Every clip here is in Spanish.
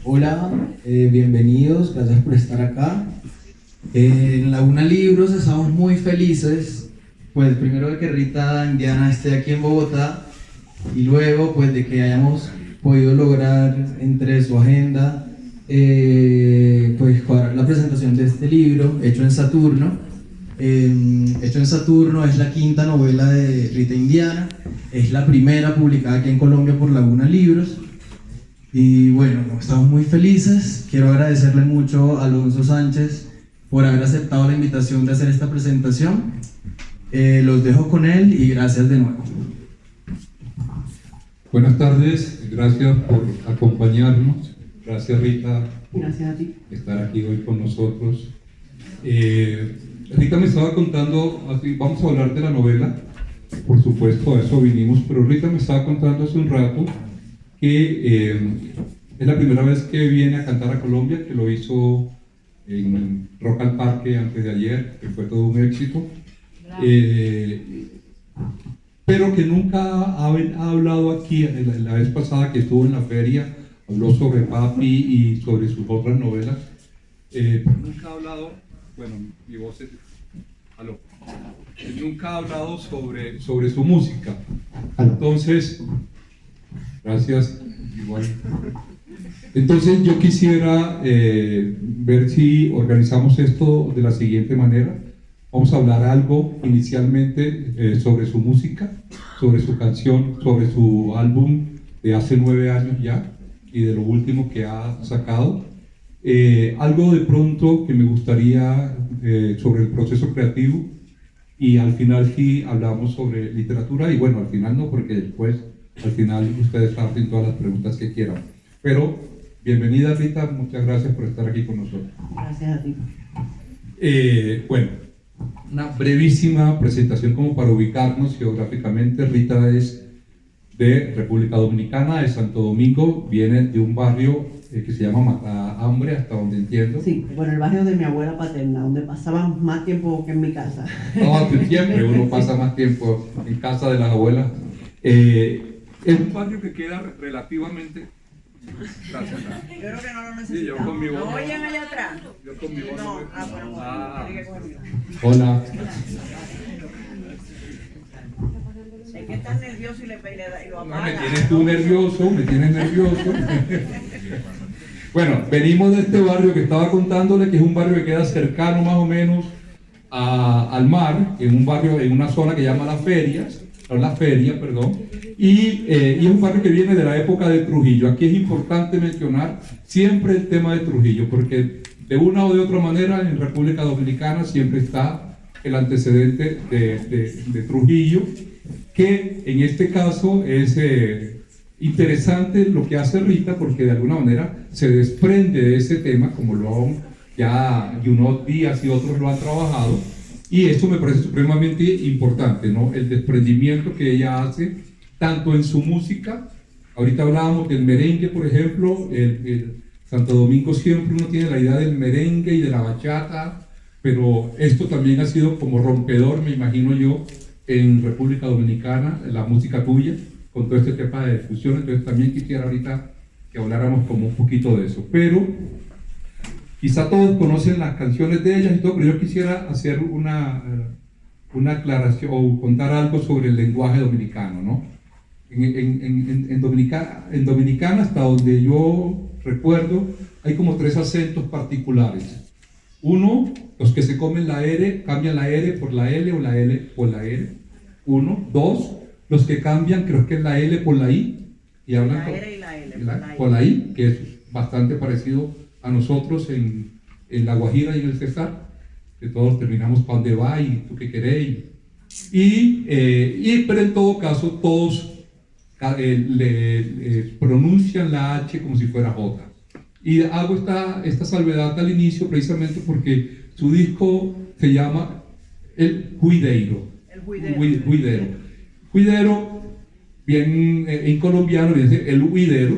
Hola, bienvenidos, gracias por estar acá. En Laguna Libros estamos muy felices, pues primero de que Rita Indiana esté aquí en Bogotá y luego pues de que hayamos podido lograr entre su agenda pues cuadrar la presentación de este libro, Hecho en Saturno. Hecho en Saturno es la quinta novela de Rita Indiana, es la primera publicada aquí en Colombia por Laguna Libros. Y bueno, estamos muy felices. Quiero agradecerle mucho a Alonso Sánchez por haber aceptado la invitación de hacer esta presentación. Los dejo con él y gracias de nuevo. Buenas tardes, gracias por acompañarnos. Gracias, Rita, por Gracias a ti. estar aquí hoy con nosotros. Rita me estaba contando, vamos a hablar de la novela, por supuesto, a eso vinimos, pero Rita me estaba contando hace un rato que es la primera vez que viene a cantar a Colombia, que lo hizo en Rock al Parque antes de ayer, que fue todo un éxito, pero que nunca ha hablado aquí. La vez pasada que estuvo en la feria, habló sobre Papi y sobre sus otras novelas, pero nunca ha hablado, bueno, mi voz es... Aló. Nunca ha hablado sobre su música. Entonces, gracias, igual. Entonces yo quisiera ver si organizamos esto de la siguiente manera. Vamos a hablar algo inicialmente sobre su música, sobre su canción, sobre su álbum de hace 9 años ya y de lo último que ha sacado. Algo de pronto que me gustaría sobre el proceso creativo, y al final sí hablamos sobre literatura, y bueno, al final no, porque después, al final ustedes hacen todas las preguntas que quieran. Pero bienvenida, Rita, muchas gracias por estar aquí con nosotros. Gracias a ti. Bueno, una brevísima presentación como para ubicarnos geográficamente. Rita es de República Dominicana, de Santo Domingo, viene de un barrio que se llama Matahambre, hasta donde entiendo. Sí, bueno, el barrio de mi abuela paterna, donde pasaban más tiempo que en mi casa. No, siempre uno pasa más tiempo en casa de las abuelas. Es un barrio que queda relativamente... Gracias. Yo creo que no lo necesitamos. Sí, yo con mi voz. ¿No oyen allá atrás? Yo con mi voz. No, bueno, tiene que cogerlo. Hola. Es que estás nervioso y lo apaga. No, me tienes tú nervioso, me tienes nervioso. Bueno, venimos de este barrio que estaba contándole, que es un barrio que queda cercano más o menos al mar, en un barrio, en una zona que se llama La Feria, y es un barrio que viene de la época de Trujillo. Aquí es importante mencionar siempre el tema de Trujillo, porque de una o de otra manera en República Dominicana siempre está el antecedente de Trujillo, que en este caso es interesante lo que hace Rita, porque de alguna manera se desprende de ese tema, como lo han ya Junot Díaz y otros lo han trabajado, y esto me parece supremamente importante, ¿no? El desprendimiento que ella hace, tanto en su música. Ahorita hablábamos del merengue, por ejemplo. El Santo Domingo siempre uno tiene la idea del merengue y de la bachata, pero esto también ha sido como rompedor, me imagino yo, en República Dominicana, la música tuya, con todo este tema de fusión. Entonces también quisiera ahorita que habláramos como un poquito de eso, pero quizá todos conocen las canciones de ellas y todo, pero yo quisiera hacer una aclaración o contar algo sobre el lenguaje dominicano, ¿no? En Dominicana, hasta donde yo recuerdo, hay como 3 acentos particulares. Uno, los que se comen la R, cambian la R por la L o la L por la R. Uno. Dos, los que cambian, creo que es la L por la I, y hablan la R y la L por la I, que es bastante parecido a nosotros en La Guajira y en el Cesar, que todos terminamos para dónde va y tú qué querés. Pero en todo caso, todos pronuncian la H como si fuera J. Y hago esta salvedad al inicio precisamente porque su disco se llama El Juidero. Juidero, bien en colombiano, viene a ser el huidero,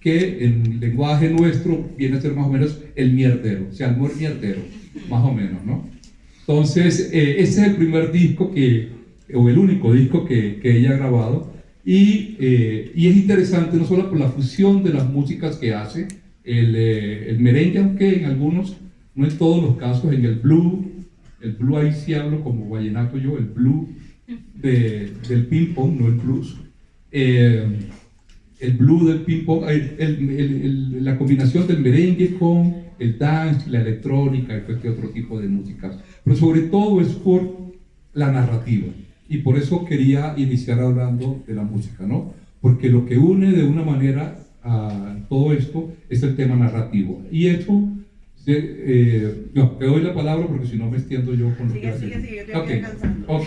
que en lenguaje nuestro viene a ser más o menos el mierdero, o sea, el mierdero, más o menos, ¿no? Entonces, ese es el primer disco o el único disco que ella ha grabado. Y es interesante no solo por la fusión de las músicas que hace, el merengue, aunque en algunos, no en todos los casos, en el blue ahí sí hablo como vallenato yo, el blue del ping pong, no el blues. El blue del ping pong, la combinación del merengue con el dance, la electrónica y este otro tipo de músicas. Pero sobre todo es por la narrativa. Y por eso quería iniciar hablando de la música, ¿no? Porque lo que une de una manera a todo esto es el tema narrativo. Y esto, no, te doy la palabra porque si no me extiendo yo con lo que Sigue, yo te voy voy alcanzando. Ok.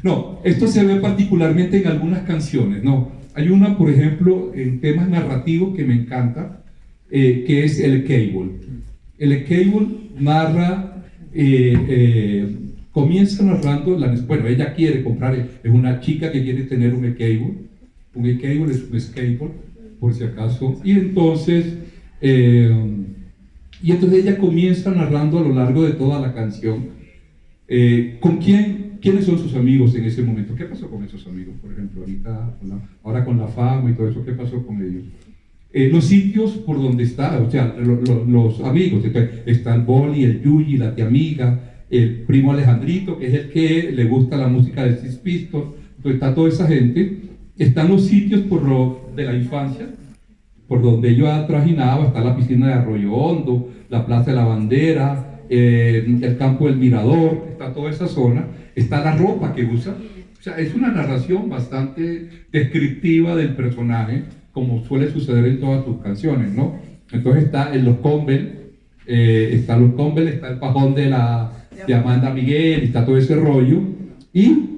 No, esto se ve particularmente en algunas canciones, ¿no? Hay una, por ejemplo, en temas narrativos que me encanta, que es el Cable. El Cable narra, comienza narrando, bueno, ella quiere comprar, es una chica que quiere tener un e-cable es un skateboard, por si acaso, y entonces ella comienza narrando a lo largo de toda la canción quiénes son sus amigos en ese momento, qué pasó con esos amigos, por ejemplo, ahora con la fama y todo eso, qué pasó con ellos. Los sitios por donde está, o sea, los amigos, está el Boli, el Yuyi, la tía amiga, el primo Alejandrito, que es el que le gusta la música de Sex Pistols, entonces está toda esa gente, están los sitios de la infancia, por donde yo trajinaba, está la piscina de Arroyo Hondo, la Plaza de la Bandera, el campo del Mirador, está toda esa zona, está la ropa que usa, o sea, es una narración bastante descriptiva del personaje, como suele suceder en todas tus canciones, ¿no? Entonces está en los Convel, está el pajón de Amanda Miguel, está todo ese rollo, y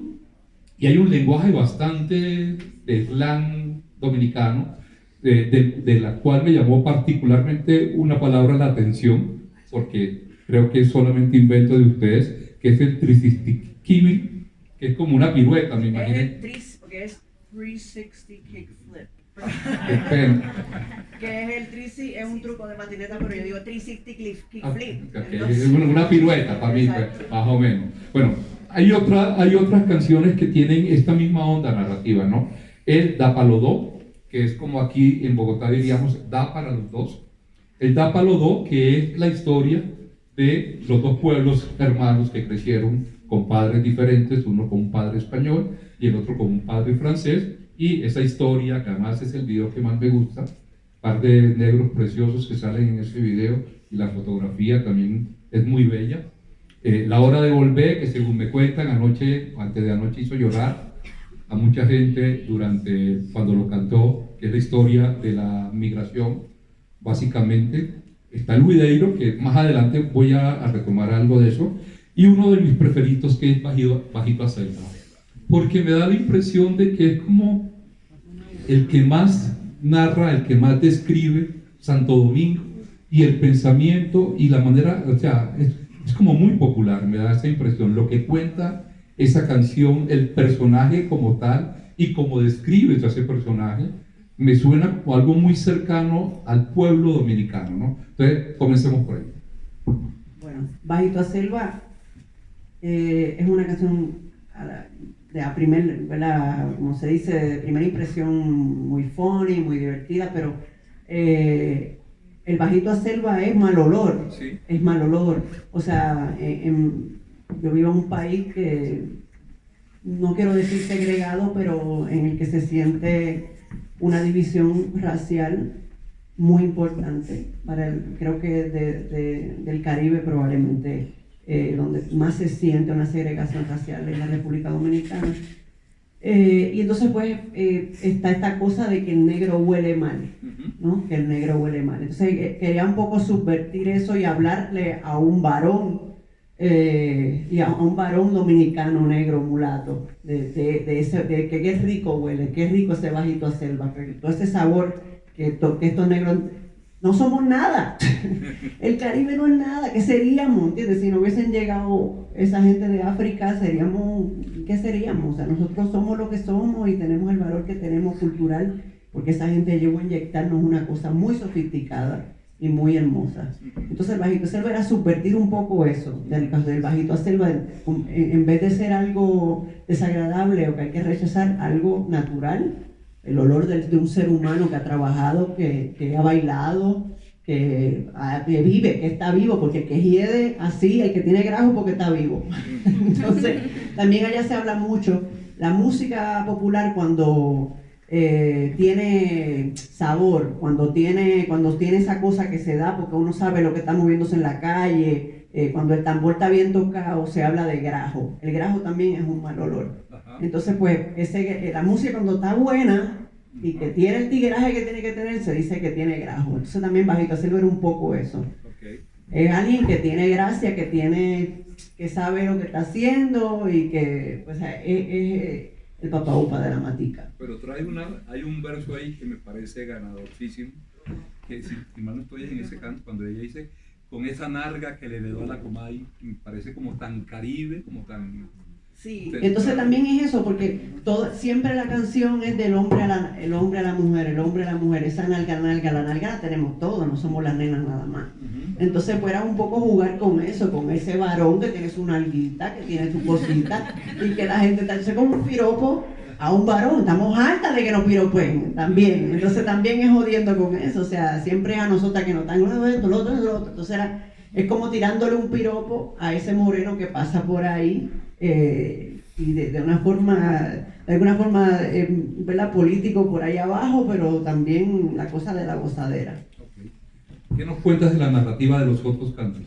hay un lenguaje bastante de slang dominicano, de la cual me llamó particularmente una palabra la atención, porque creo que es solamente invento de ustedes, que es el tricistiquibi, que es como una pirueta, me imagino. Porque es 360 kickflip. Que Que es el 360, es un truco de patineta, pero yo digo 360 kickflip. Es una pirueta para mí, pues, más o menos. Bueno, hay otras canciones que tienen esta misma onda narrativa, ¿no? El Da Palo Do, que es como aquí en Bogotá diríamos Da para los dos. El Da Palo Do, que es la historia de los dos pueblos hermanos que crecieron con padres diferentes, uno con un padre español y el otro con un padre francés, y esa historia, que además es el video que más me gusta, un par de negros preciosos que salen en ese video, y la fotografía también es muy bella. La hora de volver, que según me cuentan, antes de anoche hizo llorar a mucha gente cuando lo cantó, que es la historia de la migración, básicamente. Está el Huideiro, que más adelante voy a retomar algo de eso, y uno de mis preferidos, que es Bajito a Selva, porque me da la impresión de que es como el que más narra, el que más describe Santo Domingo, y el pensamiento y la manera, o sea, es como muy popular, me da esa impresión, lo que cuenta esa canción, el personaje como tal, y como describe ese personaje, me suena como algo muy cercano al pueblo dominicano, ¿no? Entonces, comencemos por ahí. Bueno, Bajito a Selva es una canción como se dice, de primera impresión muy funny, muy divertida, pero el Bajito a Selva es mal olor, sí. Es mal olor. O sea, yo vivo en un país que no quiero decir segregado, pero en el que se siente una división racial muy importante, creo que del Caribe probablemente, donde más se siente una segregación racial en la República Dominicana. Y entonces pues está esta cosa de que el negro huele mal, ¿no? Que el negro huele mal. Entonces quería un poco subvertir eso y hablarle a un varón, y a un varón dominicano, negro, mulato, de que qué rico huele, qué rico ese Bajito a Selva, que todo ese sabor que estos negros no somos nada. El Caribe no es nada. ¿Qué seríamos? ¿Entiendes? Si no hubiesen llegado esa gente de África, ¿qué seríamos? O sea, nosotros somos lo que somos y tenemos el valor que tenemos cultural, porque esa gente llegó a inyectarnos una cosa muy sofisticada y muy hermosas. Entonces el bajito selva era subvertir un poco eso, del bajito selva, en vez de ser algo desagradable o que hay que rechazar, algo natural, el olor de un ser humano que ha trabajado, que ha bailado, que vive, que está vivo, porque el que hiede así, el que tiene grajo porque está vivo. Entonces también allá se habla mucho, la música popular cuando tiene sabor, cuando tiene esa cosa que se da porque uno sabe lo que está moviéndose en la calle, cuando el tambor está bien tocado, se habla de grajo. El grajo también es un mal olor. Entonces, pues, la música cuando está buena y que tiene el tigueraje que tiene que tener, se dice que tiene grajo. Entonces también Bajito Selva era un poco eso. Es alguien que tiene gracia, que sabe lo que está haciendo y que, pues, es el papá upa de la matica. Pero hay un verso ahí que me parece ganadorcísimo, que si mal no estoy en ese canto, cuando ella dice, con esa narga que le heredó a la Comay, me parece como tan caribe, como tan... Sí, entonces también es eso, porque siempre la canción es del hombre el hombre a la mujer, el hombre a la mujer, esa nalga, la nalga la tenemos todos, no somos las nenas nada más. Entonces pues era un poco jugar con eso, con ese varón que tiene su nalguita, que tiene su cosita, y que la gente está como un piropo a un varón, estamos hartas de que nos piropen también, entonces también es jodiendo con eso, o sea, siempre a nosotras que nos están esto, lo otro, entonces es como tirándole un piropo a ese moreno que pasa por ahí, y de alguna forma, ¿verdad? Político por ahí abajo, pero también la cosa de la gozadera. Okay. ¿Qué nos cuentas de la narrativa de los otros cantos?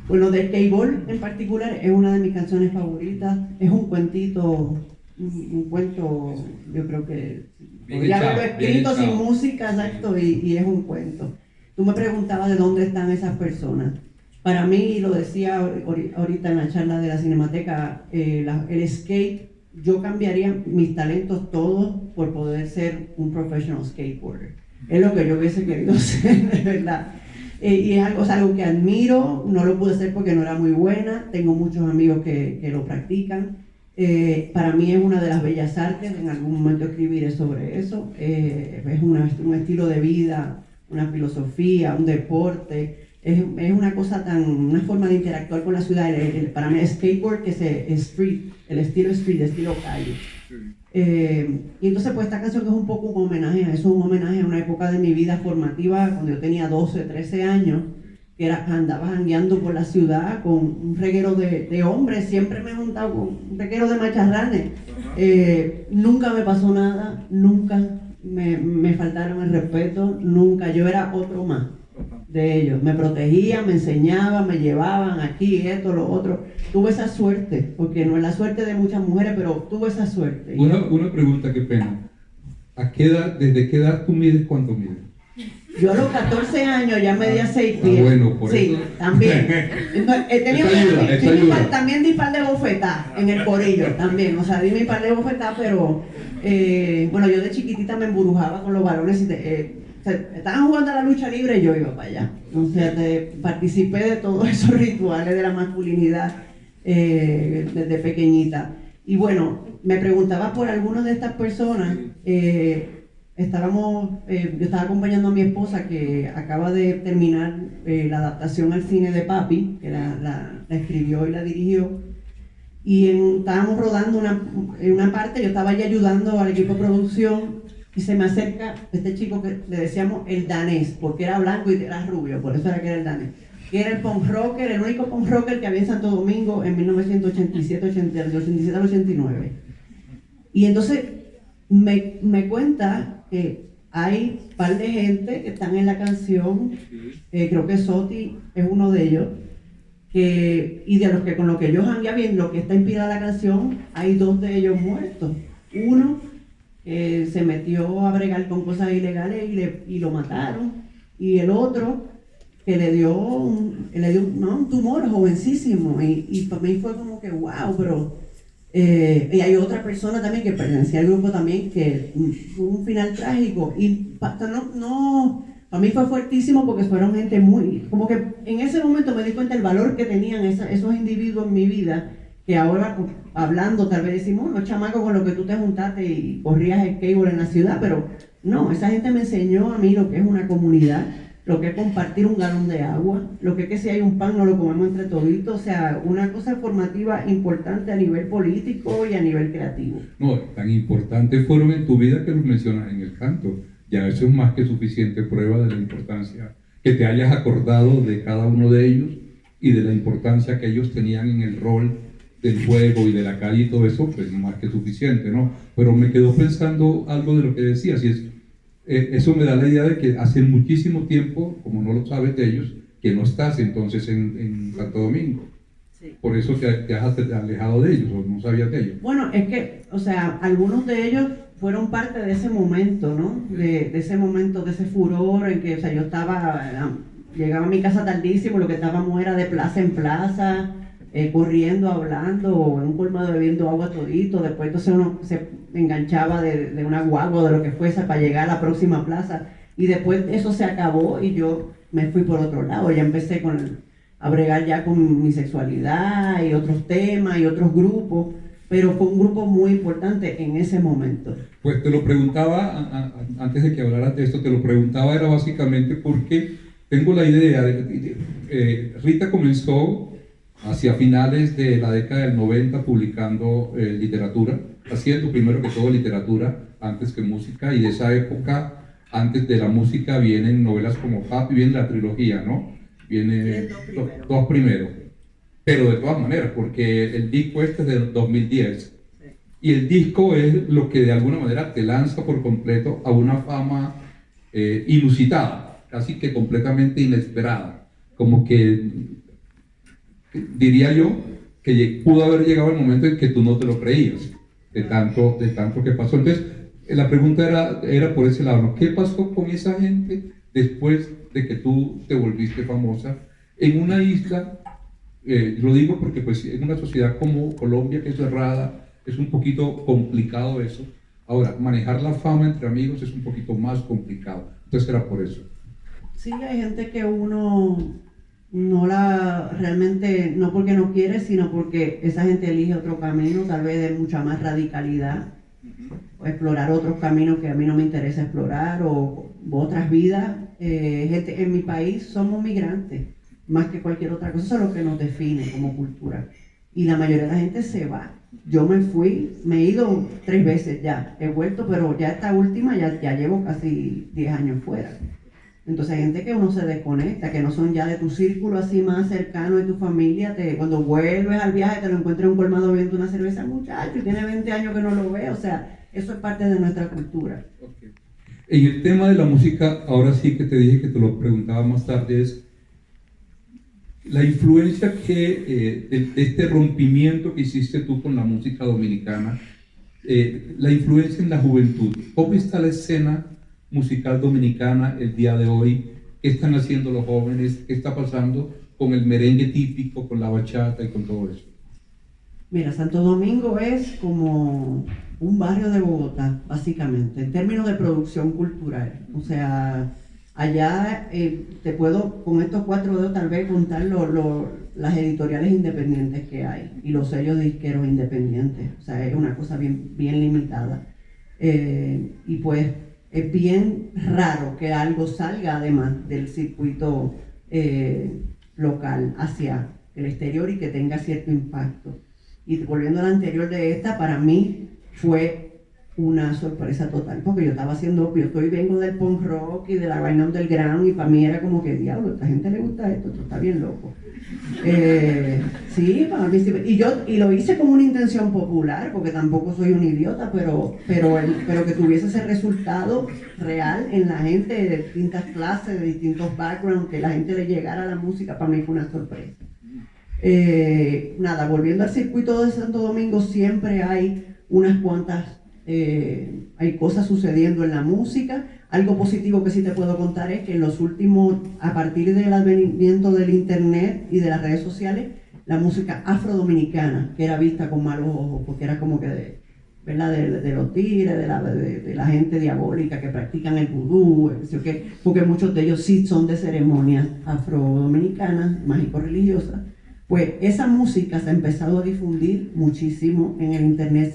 Bueno, de K-Ball en particular es una de mis canciones favoritas, es un cuentito, un cuento, yo creo que podría haberlo escrito sin música, exacto, y es un cuento. Tú me preguntabas de dónde están esas personas. Para mí, lo decía ahorita en la charla de la Cinemateca, el skate, yo cambiaría mis talentos todos por poder ser un professional skateboarder. Es lo que yo hubiese querido ser, de verdad. Y es algo que admiro, no lo pude hacer porque no era muy buena, tengo muchos amigos que lo practican. Para mí es una de las bellas artes, en algún momento escribiré sobre eso. Es un estilo de vida, una filosofía, un deporte. Es una cosa una forma de interactuar con la ciudad. Para mí el skateboard que es street, el estilo calle. Y entonces pues esta canción es un poco un homenaje a eso, un homenaje a una época de mi vida formativa cuando yo tenía 12, 13 años, que andaba jangueando por la ciudad con un reguero de hombres, siempre me he juntado con un reguero de macharranes. Nunca me pasó nada, nunca me faltaron el respeto, nunca, yo era otro más de ellos, me protegían, me enseñaban, me llevaban aquí, esto, lo otro. Tuve esa suerte, porque no es la suerte de muchas mujeres, pero tuve esa suerte. Una pregunta, qué pena. ¿Desde qué edad tú mides cuánto mides? Yo a los 14 años ya medía 6 pies. Bueno, por sí, eso. También. He tenido también di par de bofetadas en el corillo, también. O sea, di mi par de bofetadas, pero bueno, yo de chiquitita me emburujaba con los varones y estaban jugando a la lucha libre y yo iba para allá. O sea, participé de todos esos rituales de la masculinidad desde pequeñita. Y bueno, me preguntaba por algunas de estas personas. Yo estaba acompañando a mi esposa que acaba de terminar la adaptación al cine de Papi, que la escribió y la dirigió. Y estábamos rodando una parte, yo estaba allí ayudando al equipo de producción. Y se me acerca este chico que le decíamos el danés, porque era blanco y era rubio, por eso era que era el danés. Que era el punk rocker, el único punk rocker que había en Santo Domingo en 1987, 87 al 89. Y entonces me cuenta que hay un par de gente que están en la canción, creo que Soti es uno de ellos, y de los que con lo que yo janguea bien, lo que está inspirada la canción, hay 2 de ellos muertos. Uno se metió a bregar con cosas ilegales y lo mataron, y el otro que le dio un tumor jovencísimo, y para mí fue como que wow, pero y hay otra persona también que pertenecía al grupo también que fue un final trágico, y para mí fue fuertísimo porque fueron gente muy, como que en ese momento me di cuenta del valor que tenían esos individuos en mi vida, que ahora hablando tal vez decimos, no, chamaco, con lo que tú te juntaste y corrías el skateboard en la ciudad, pero no, esa gente me enseñó a mí lo que es una comunidad, lo que es compartir un galón de agua, lo que es que si hay un pan no lo comemos entre toditos, o sea, una cosa formativa importante a nivel político y a nivel creativo. No, tan importantes fueron en tu vida que los mencionas en el canto. Ya eso es más que suficiente prueba de la importancia que te hayas acordado de cada uno de ellos y de la importancia que ellos tenían en el rol del juego y de la calle y todo eso, pues más que suficiente, ¿no? Pero me quedó pensando algo de lo que decías, y es, eso me da la idea de que hace muchísimo tiempo, como no lo sabes de ellos, que no estás entonces en Santo Domingo. Sí. Por eso te has alejado de ellos, o no sabías de ellos. Bueno, es que, o sea, algunos de ellos fueron parte de ese momento, ¿no? De ese momento, de ese furor en que, o sea, yo llegaba a mi casa tardísimo, lo que estábamos era de plaza en plaza, corriendo, hablando, en un colmado bebiendo agua todito, después entonces uno se enganchaba de una guagua o de lo que fuese para llegar a la próxima plaza, y después eso se acabó y yo me fui por otro lado, ya empecé a bregar ya con mi sexualidad y otros temas y otros grupos, pero fue un grupo muy importante en ese momento. Pues te lo preguntaba, antes de que hablaras de esto, te lo preguntaba era básicamente porque tengo la idea de Rita comenzó hacia finales de la década del 90 publicando literatura, haciendo primero que todo literatura antes que música, y de esa época, antes de la música, vienen novelas como Happy, viene la trilogía, ¿no? Viene dos primeros, pero de todas maneras, porque el disco este es del 2010, y el disco es lo que de alguna manera te lanza por completo a una fama inusitada, casi que completamente inesperada, como que diría yo que pudo haber llegado el momento en que tú no te lo creías, de tanto que pasó. Entonces, la pregunta era por ese lado, ¿no? ¿Qué pasó con esa gente después de que tú te volviste famosa en una isla? Lo digo porque pues, en una sociedad como Colombia, que es cerrada, es un poquito complicado eso. Ahora, manejar la fama entre amigos es un poquito más complicado. Entonces era por eso. Sí, hay gente que uno realmente, no porque no quiere, sino porque esa gente elige otro camino, tal vez de mucha más radicalidad, o explorar otros caminos que a mí no me interesa explorar, o otras vidas. Gente, en mi país somos migrantes, más que cualquier otra cosa, eso es lo que nos define como cultura. Y la mayoría de la gente se va. Yo me fui, me he ido 3 veces ya, he vuelto, pero ya esta última ya llevo casi 10 años fuera. Entonces hay gente que uno se desconecta, que no son ya de tu círculo así más cercano de tu familia. Cuando vuelves al viaje te lo encuentras en un colmado bebiendo una cerveza, muchacho, y tiene 20 años que no lo ve. O sea, eso es parte de nuestra cultura. Okay. En el tema de la música, ahora sí que te dije que te lo preguntaba más tarde, es la influencia que de este rompimiento que hiciste tú con la música dominicana, la influencia en la juventud. ¿Cómo está la escena musical dominicana el día de hoy? ¿Qué están haciendo los jóvenes? ¿Qué está pasando con el merengue típico, con la bachata y con todo eso? Mira, Santo Domingo es como un barrio de Bogotá, básicamente, en términos de producción cultural. O sea, allá te puedo, con estos 4 dedos tal vez contar las editoriales independientes que hay y los sellos disqueros independientes. O sea, es una cosa bien limitada. Y pues es bien raro que algo salga además del circuito local hacia el exterior y que tenga cierto impacto. Y volviendo a la anterior de esta, para mí fue una sorpresa total, porque yo estaba haciendo, vengo del punk rock y de la vaina underground, y para mí era como que, diablo, a esta gente le gusta esto está bien loco. Sí, para mí sí, y lo hice como una intención popular, porque tampoco soy un idiota, pero que tuviese ese resultado real en la gente de distintas clases, de distintos backgrounds, que la gente le llegara a la música, para mí fue una sorpresa. Nada, volviendo al circuito de Santo Domingo, siempre hay unas cuantas, hay cosas sucediendo en la música. Algo positivo que sí te puedo contar es que en los últimos, a partir del advenimiento del internet y de las redes sociales, la música afrodominicana, que era vista con malos ojos, porque era como que ¿verdad? De los tigres, de la gente diabólica que practican el vudú, porque muchos de ellos sí son de ceremonias afrodominicanas, mágico-religiosas. Pues esa música se ha empezado a difundir muchísimo en el internet,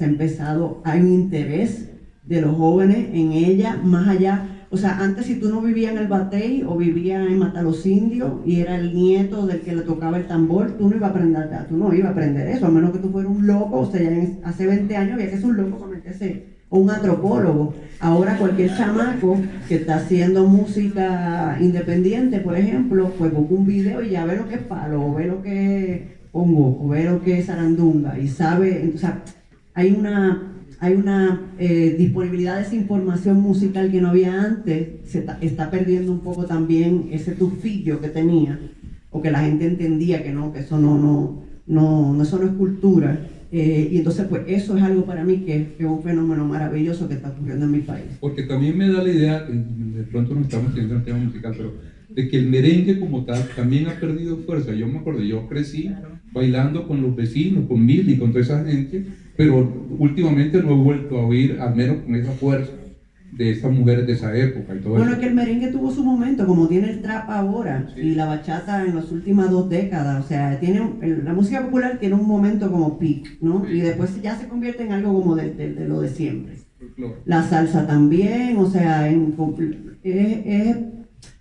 hay un interés de los jóvenes en ella, más allá, o sea, antes si tú no vivías en el Batey o vivías en Matalos-Indios y era el nieto del que le tocaba el tambor, tú no ibas a aprender, tú no ibas a aprender eso, a menos que tú fueras un loco, o sea, ya hace 20 años había que ser un loco para meterse, o un antropólogo. Ahora cualquier chamaco que está haciendo música independiente, por ejemplo, pues busca un video y ya ve lo que es palo, o ve lo que es hongo, o ve lo que es zarandunga, y sabe, o sea, hay una disponibilidad de esa información musical que no había antes. Está perdiendo un poco también ese tufillo que tenía, o que la gente entendía que no, que eso eso no es cultura. Y entonces pues eso es algo para mí que es un fenómeno maravilloso que está ocurriendo en mi país. Porque también me da la idea, de pronto no estamos teniendo el tema musical, pero de que el merengue como tal también ha perdido fuerza. Yo me acuerdo, yo crecí bailando con los vecinos, con Mil y con toda esa gente, pero últimamente no he vuelto a oír, al menos con esa fuerza de esas mujeres de esa época y todo Bueno, eso. es que el merengue tuvo su momento, como tiene el trap ahora, Sí. y la bachata en las últimas 2 décadas. O sea, la música popular tiene un momento como peak, ¿no? Sí. Y después ya se convierte en algo como de lo de siempre. Folclore. La salsa también, o sea,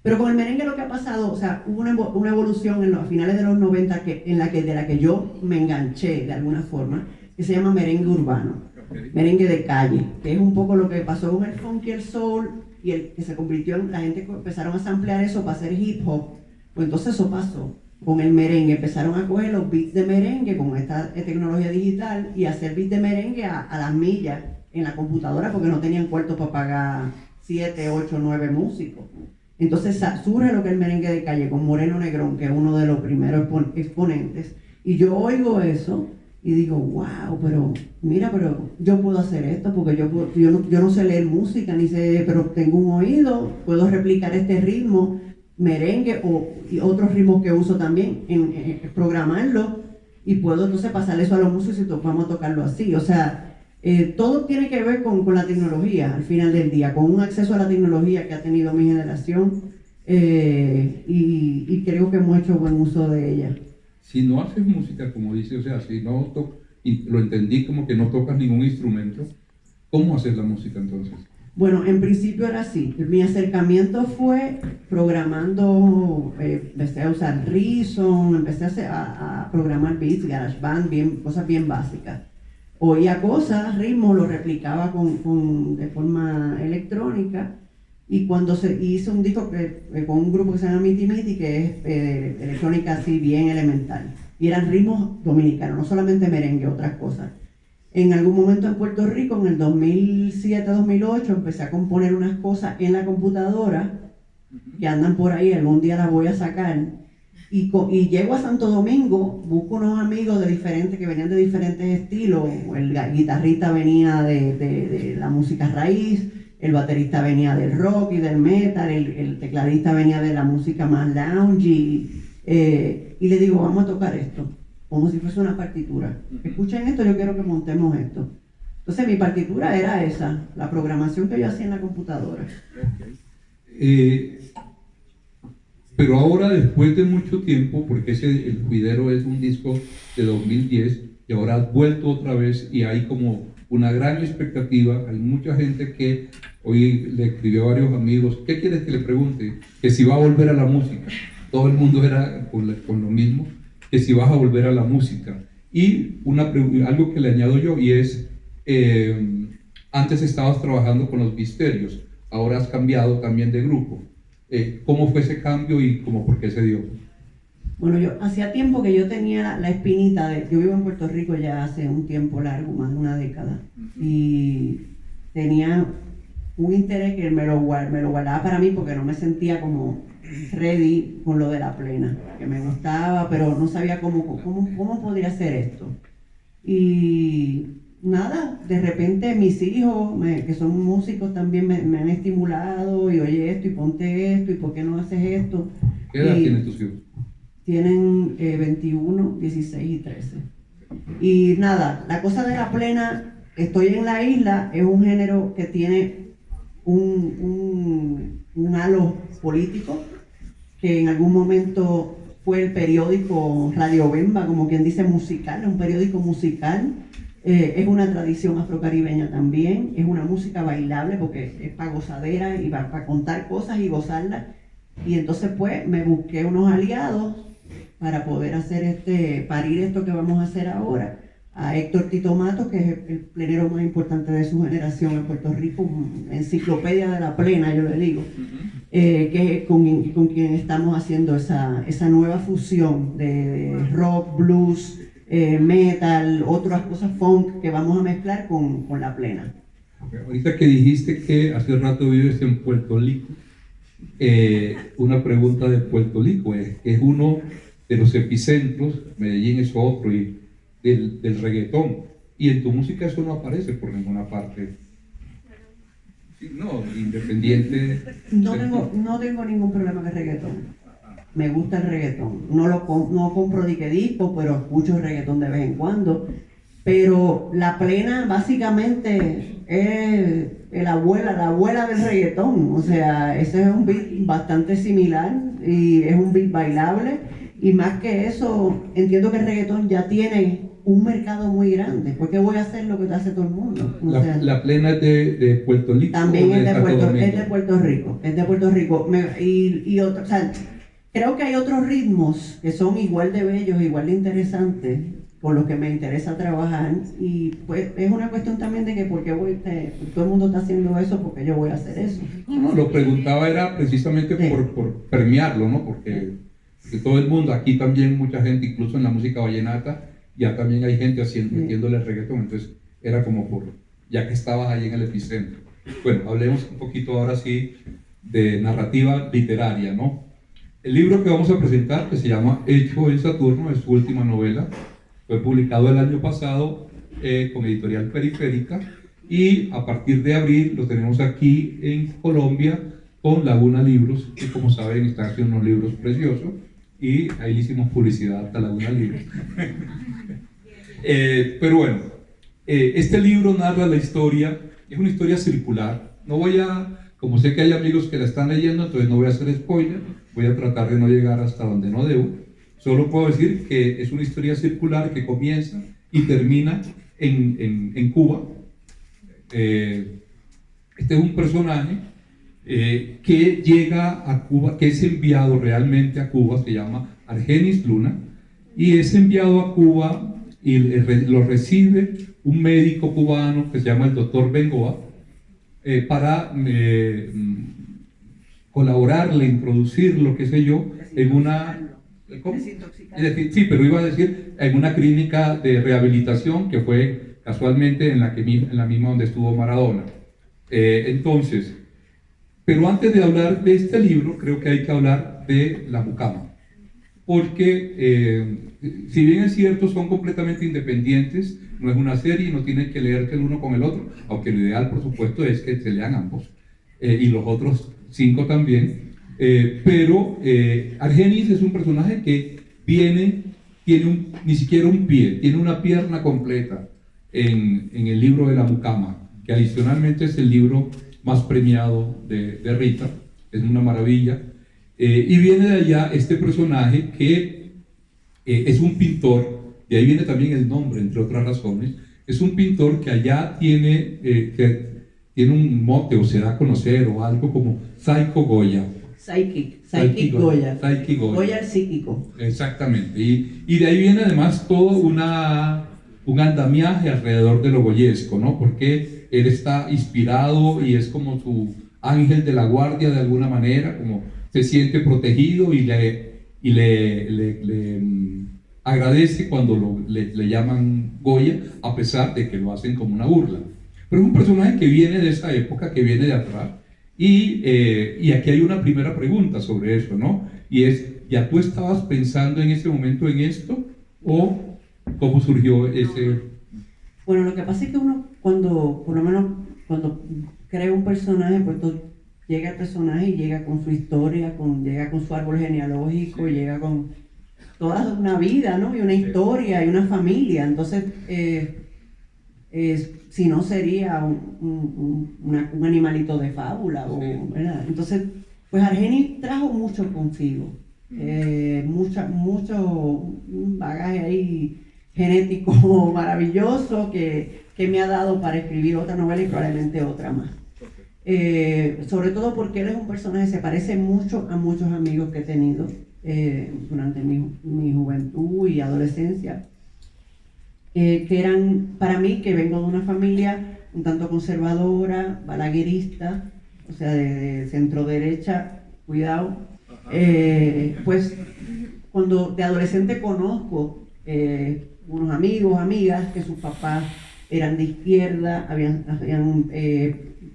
pero con el merengue lo que ha pasado, o sea, hubo una evolución a finales de los 90 de la que yo me enganché de alguna forma, que se llama merengue urbano. Okay. Merengue de calle, que es un poco lo que pasó con el funk y el soul, y el que se convirtió en, la gente empezaron a samplear eso para hacer hip hop. Pues entonces eso pasó con el merengue, empezaron a coger los beats de merengue con esta tecnología digital y hacer beats de merengue a las millas en la computadora, porque no tenían cuarto para pagar 7, 8, 9 músicos. Entonces surge lo que es el merengue de calle con Moreno Negrón, que es uno de los primeros exponentes, y yo oigo eso y digo, wow, pero mira, pero yo puedo hacer esto, porque yo no sé leer música, ni sé, pero tengo un oído, puedo replicar este ritmo, merengue y otros ritmos que uso también, programarlo, y puedo entonces pasar eso a los músicos y vamos a tocarlo así. O sea, todo tiene que ver con la tecnología, al final del día, con un acceso a la tecnología que ha tenido mi generación, y creo que hemos hecho buen uso de ella. Si no haces música, como dice, o sea, si no y lo entendí como que no tocas ningún instrumento, ¿cómo haces la música entonces? Bueno, en principio era así. Mi acercamiento fue programando, empecé a usar Reason, empecé a programar beats, GarageBand, cosas bien básicas. Oía cosas, ritmos, lo replicaba de forma electrónica. Y cuando hice un disco con un grupo que se llama Miti Miti, que es electrónica así bien elemental, y eran ritmos dominicanos, no solamente merengue, otras cosas. En algún momento en Puerto Rico, en el 2007-2008, empecé a componer unas cosas en la computadora que andan por ahí, algún día las voy a sacar. Y llego a Santo Domingo, busco unos amigos que venían de diferentes estilos. El guitarrista venía de la música raíz, el baterista venía del rock y del metal, el tecladista venía de la música más lounge, y le digo, vamos a tocar esto, como si fuese una partitura. Escuchen esto, yo quiero que montemos esto. Entonces mi partitura era esa, la programación que yo hacía en la computadora. Pero ahora, después de mucho tiempo, porque El Juidero es un disco de 2010, y ahora has vuelto otra vez y hay como una gran expectativa. Hay mucha gente que hoy le escribió a varios amigos, ¿qué quieres que le pregunte? Que si va a volver a la música. Todo el mundo era con lo mismo, que si vas a volver a la música. Y algo que le añado yo, y es, antes estabas trabajando con los Misterios, ahora has cambiado también de grupo. ¿Cómo fue ese cambio y por qué se dio? Bueno, yo hacía tiempo que yo tenía la espinita yo vivo en Puerto Rico ya hace un tiempo largo, más de una década, y tenía un interés que me lo guardaba para mí porque no me sentía como ready con lo de la plena, que me gustaba, pero no sabía cómo podría hacer esto. Y nada, de repente mis hijos, que son músicos también, me han estimulado, y oye esto, y ponte esto, y por qué no haces esto. ¿Qué edad tienen tus hijos? Tienen 21, 16 y 13. Y nada, la cosa de la plena, estoy en la isla, es un género que tiene un halo político, que en algún momento fue el periódico Radio Bemba, como quien dice musical, un periódico musical. Es una tradición afrocaribeña también, es una música bailable porque es para gozadera y para contar cosas y gozarlas. Y entonces pues me busqué unos aliados para poder parir esto que vamos a hacer ahora. A Héctor Tito Matos, que es el plenero más importante de su generación en Puerto Rico, enciclopedia de la plena, yo le digo, que es con quien estamos haciendo esa nueva fusión de rock, blues, metal, otras cosas funk que vamos a mezclar con la plena. Ahorita que dijiste que hace rato vives en Puerto Rico, una pregunta de Puerto Rico, es uno de los epicentros, Medellín es otro, y del reggaetón, y en tu música eso no aparece por ninguna parte. No, independiente. No tengo ningún problema con el reggaetón. Me gusta el reggaetón. No compro discos, pero escucho reggaetón de vez en cuando. Pero la plena básicamente es la abuela del reggaetón. O sea, ese es un beat bastante similar y es un beat bailable. Y más que eso, entiendo que el reggaetón ya tiene un mercado muy grande. ¿Por qué voy a hacer lo que hace todo el mundo? La plena es de Puerto Rico. También es de Puerto Rico. Es de Puerto Rico. O sea, creo que hay otros ritmos que son igual de bellos, igual de interesantes, con los que me interesa trabajar. Y pues es una cuestión también de que todo el mundo está haciendo eso, porque yo voy a hacer eso. No, lo preguntaba era precisamente por premiarlo, ¿no? Porque todo el mundo, aquí también mucha gente, incluso en la música vallenata, ya también hay gente metiéndole reggaetón, entonces era como ya que estabas ahí en el epicentro. Bueno, hablemos un poquito ahora sí de narrativa literaria, ¿no? El libro que vamos a presentar, que se llama Hecho en Saturno, es su última novela, fue publicado el año pasado con Editorial Periférica, y a partir de abril lo tenemos aquí en Colombia con Laguna Libros, que como saben están haciendo unos libros preciosos, y ahí le hicimos publicidad a Laguna Libros. Pero bueno, este libro narra la historia, es una historia circular. No voy a, como sé que hay amigos que la están leyendo, entonces no voy a hacer spoiler, voy a tratar de no llegar hasta donde no debo. Solo puedo decir que es una historia circular que comienza y termina en Cuba. Este es un personaje que llega a Cuba, que es enviado realmente a Cuba, se llama Argenis Luna, y es enviado a Cuba y lo recibe un médico cubano que se llama el doctor Bengoa para colaborarle, introducirlo, qué sé yo, en una... ¿Cómo? Sí, pero iba a decir en una clínica de rehabilitación que fue casualmente en la misma donde estuvo Maradona. Entonces, pero antes de hablar de este libro, creo que hay que hablar de La Mucama, porque si bien es cierto, son completamente independientes, no es una serie, no tienen que leerse el uno con el otro, aunque lo ideal, por supuesto, es que se lean ambos, y los otros 5 también. Pero Argenis es un personaje que tiene ni siquiera un pie, tiene una pierna completa en el libro de La Mucama, que adicionalmente es el libro más premiado de Rita, es una maravilla. Y viene de allá este personaje que es un pintor, de ahí viene también el nombre, entre otras razones. Es un pintor que allá tiene un mote o se da a conocer o algo como Psycho Goya. Psychic Goya. Psychic Goya. Goya el psíquico. Exactamente. Y de ahí viene además todo un andamiaje alrededor de lo goyesco, ¿no? Porque él está inspirado y es como su ángel de la guardia de alguna manera, como se siente protegido y le agradece cuando le llaman Goya, a pesar de que lo hacen como una burla. Pero es un personaje que viene de esa época, que viene de atrás. Y aquí hay una primera pregunta sobre eso, ¿no? Y es, ¿ya tú estabas pensando en ese momento en esto? ¿O cómo surgió ese...? Bueno, lo que pasa es que uno, por lo menos cuando crea un personaje, pues llega el personaje y llega con su historia, llega con su árbol genealógico, llega con toda una vida, ¿no? Y una historia y una familia. Entonces, si no sería un animalito de fábula, ¿verdad? Entonces, pues Argenis trajo mucho consigo, mucho bagaje ahí genético maravilloso que me ha dado para escribir otra novela y probablemente otra más. Sobre todo porque él es un personaje que se parece mucho a muchos amigos que he tenido durante mi juventud y adolescencia, que eran, para mí, que vengo de una familia un tanto conservadora, balaguerista, o sea, de centro derecha, cuidado, pues cuando de adolescente conozco unos amigos, amigas, que sus papás eran de izquierda, habían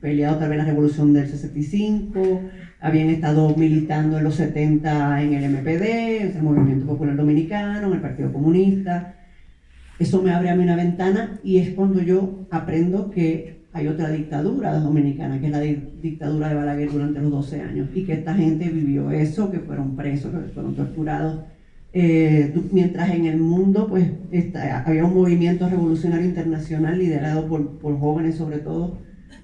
peleado tal vez la revolución del 65, habían estado militando en los 70 en el MPD, el Movimiento Popular Dominicano, en el Partido Comunista. Eso me abre a mí una ventana y es cuando yo aprendo que hay otra dictadura dominicana, que es la dictadura de Balaguer durante los 12 años, y que esta gente vivió eso, que fueron presos, que fueron torturados. Mientras en el mundo pues había un movimiento revolucionario internacional liderado por jóvenes sobre todo,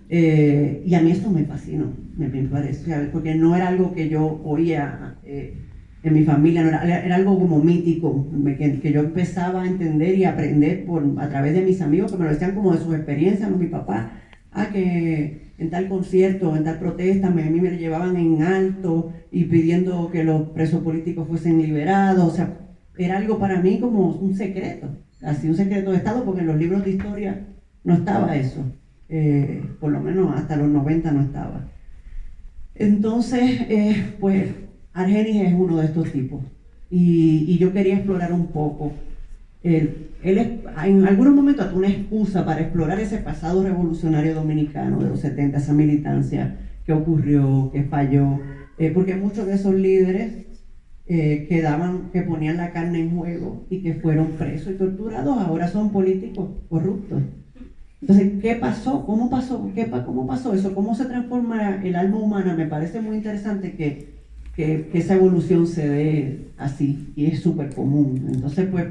y a mí esto me fascinó, me pareció, porque no era algo que yo oía en mi familia, no era algo como mítico, que yo empezaba a entender y a aprender a través de mis amigos, que me lo decían como de sus experiencias, ¿no? Mi papá, que en tal concierto, en tal protesta, a mí me llevaban en alto y pidiendo que los presos políticos fuesen liberados. O sea, era algo para mí como un secreto, así un secreto de Estado, porque en los libros de historia no estaba eso, por lo menos hasta los 90 no estaba. Entonces, pues Argenis es uno de estos tipos y yo quería explorar un poco. Él en algunos momentos una excusa para explorar ese pasado revolucionario dominicano de los 70, esa militancia que ocurrió, que falló, porque muchos de esos líderes que ponían la carne en juego y que fueron presos y torturados, ahora son políticos corruptos. Entonces, ¿qué pasó? ¿Cómo pasó? ¿Cómo pasó eso? ¿Cómo se transforma el alma humana? Me parece muy interesante que esa evolución se dé así, y es súper común. Entonces, pues,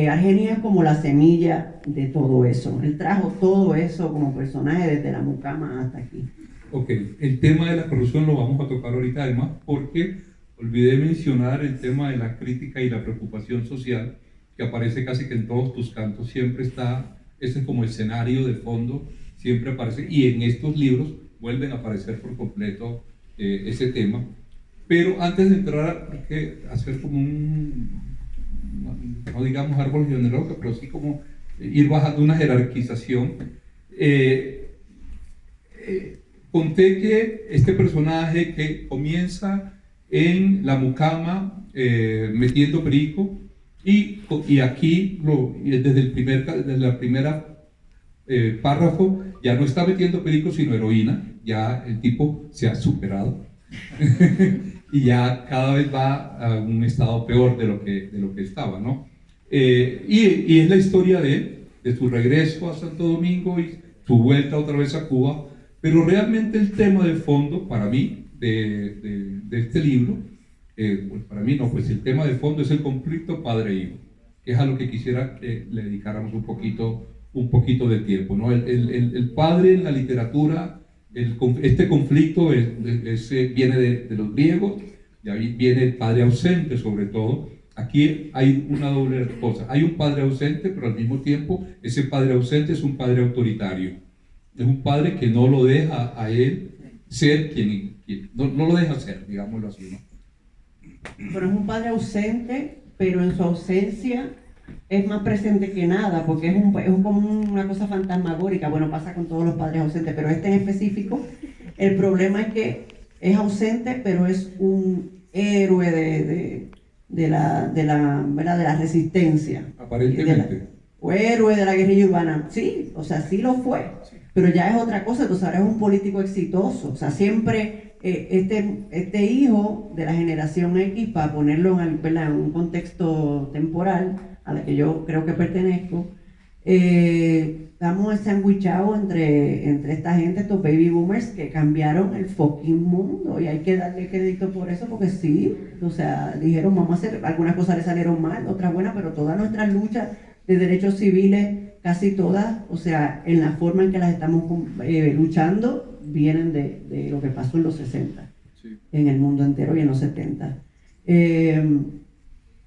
Argenis es como la semilla de todo eso. Él trajo todo eso como personaje desde la mucama hasta aquí. Ok, el tema de la corrupción lo vamos a tocar ahorita, además, porque olvidé mencionar el tema de la crítica y la preocupación social, que aparece casi que en todos tus cantos, siempre está, ese es como escenario de fondo, siempre aparece, y en estos libros vuelven a aparecer por completo ese tema. Pero antes de entrar, hay que hacer como no digamos árbol genealógico, pero sí como ir bajando una jerarquización. Conté que este personaje que comienza en la mucama metiendo perico, y aquí desde la primera párrafo ya no está metiendo perico sino heroína, ya el tipo se ha superado y ya cada vez va a un estado peor de lo que estaba, ¿no? Y es la historia de su regreso a Santo Domingo y su vuelta otra vez a Cuba, pero realmente el tema de fondo para mí de este libro, pues para mí no, pues el tema de fondo es el conflicto padre-hijo, que es a lo que quisiera que le dedicáramos un poquito de tiempo, ¿no? El padre en la literatura, este conflicto viene de los griegos, y ahí viene el padre ausente sobre todo. Aquí hay una doble cosa, hay un padre ausente, pero al mismo tiempo ese padre ausente es un padre autoritario, es un padre que no lo deja a él ser quien no lo deja ser, digámoslo así, ¿no? Pero es un padre ausente, pero en su ausencia es más presente que nada, porque es como una cosa fantasmagórica. Bueno, pasa con todos los padres ausentes, pero este en específico, el problema es que es ausente, pero es un héroe de la resistencia. Aparentemente. O héroe de la guerrilla urbana. Sí, o sea, sí lo fue, pero ya es otra cosa. Entonces ahora es un político exitoso. O sea, siempre este hijo de la generación X, para ponerlo en un contexto temporal a la que yo creo que pertenezco, estamos sandwichados entre esta gente, estos baby boomers que cambiaron el fucking mundo, y hay que darle crédito por eso, porque sí, o sea, dijeron vamos a hacer, algunas cosas le salieron mal, otras buenas, pero todas nuestras luchas de derechos civiles, casi todas, o sea, en la forma en que las estamos luchando, vienen de lo que pasó en los 60, sí, en el mundo entero, y en los 70.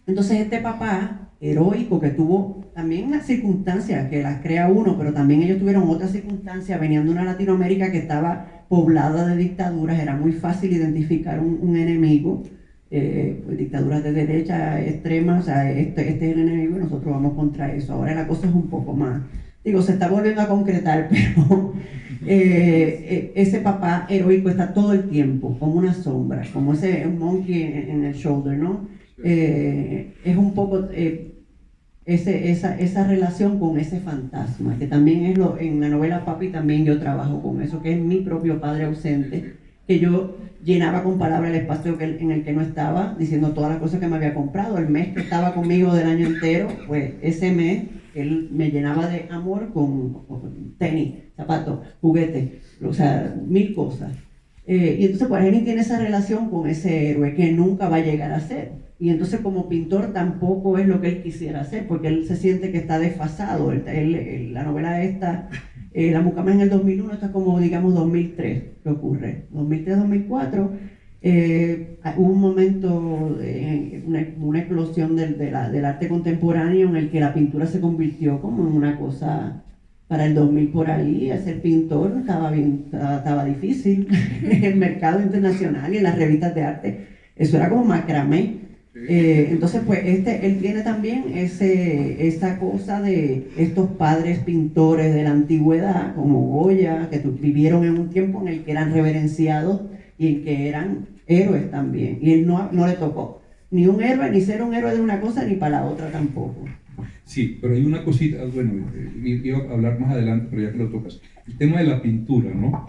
Entonces este papá heroico que tuvo también las circunstancias que las crea uno, pero también ellos tuvieron otras circunstancias, venían de una Latinoamérica que estaba poblada de dictaduras, era muy fácil identificar un enemigo, pues dictaduras de derecha extrema, o sea, este es el enemigo y nosotros vamos contra eso. Ahora la cosa es un poco más, digo, se está volviendo a concretar, pero ese papá heroico está todo el tiempo, como una sombra, como ese monkey en el shoulder, ¿no? Es un poco esa relación con ese fantasma, que también es en la novela Papi también yo trabajo con eso, que es mi propio padre ausente, que yo llenaba con palabras el espacio en el que no estaba, diciendo todas las cosas que me había comprado. El mes que estaba conmigo del año entero, pues ese mes él me llenaba de amor con tenis, zapatos, juguetes, o sea, 1000 cosas. Y entonces pues Henry tiene esa relación con ese héroe que nunca va a llegar a ser. Y entonces como pintor tampoco es lo que él quisiera hacer, porque él se siente que está desfasado. La novela esta, La Mucama en el 2001, está como digamos 2003 que ocurre. 2003-2004, hubo un momento, una explosión del arte contemporáneo en el que la pintura se convirtió como en una cosa para el 2000 por ahí. Ser pintor estaba difícil en el mercado internacional y en las revistas de arte. Eso era como macramé. Entonces pues él tiene también esa cosa de estos padres pintores de la antigüedad como Goya, que vivieron en un tiempo en el que eran reverenciados y en que eran héroes también, y él no le tocó ni un héroe, ni ser un héroe de una cosa ni para la otra tampoco. Sí, pero hay una cosita, bueno, iba a hablar más adelante, pero ya que lo tocas, el tema de la pintura, ¿no?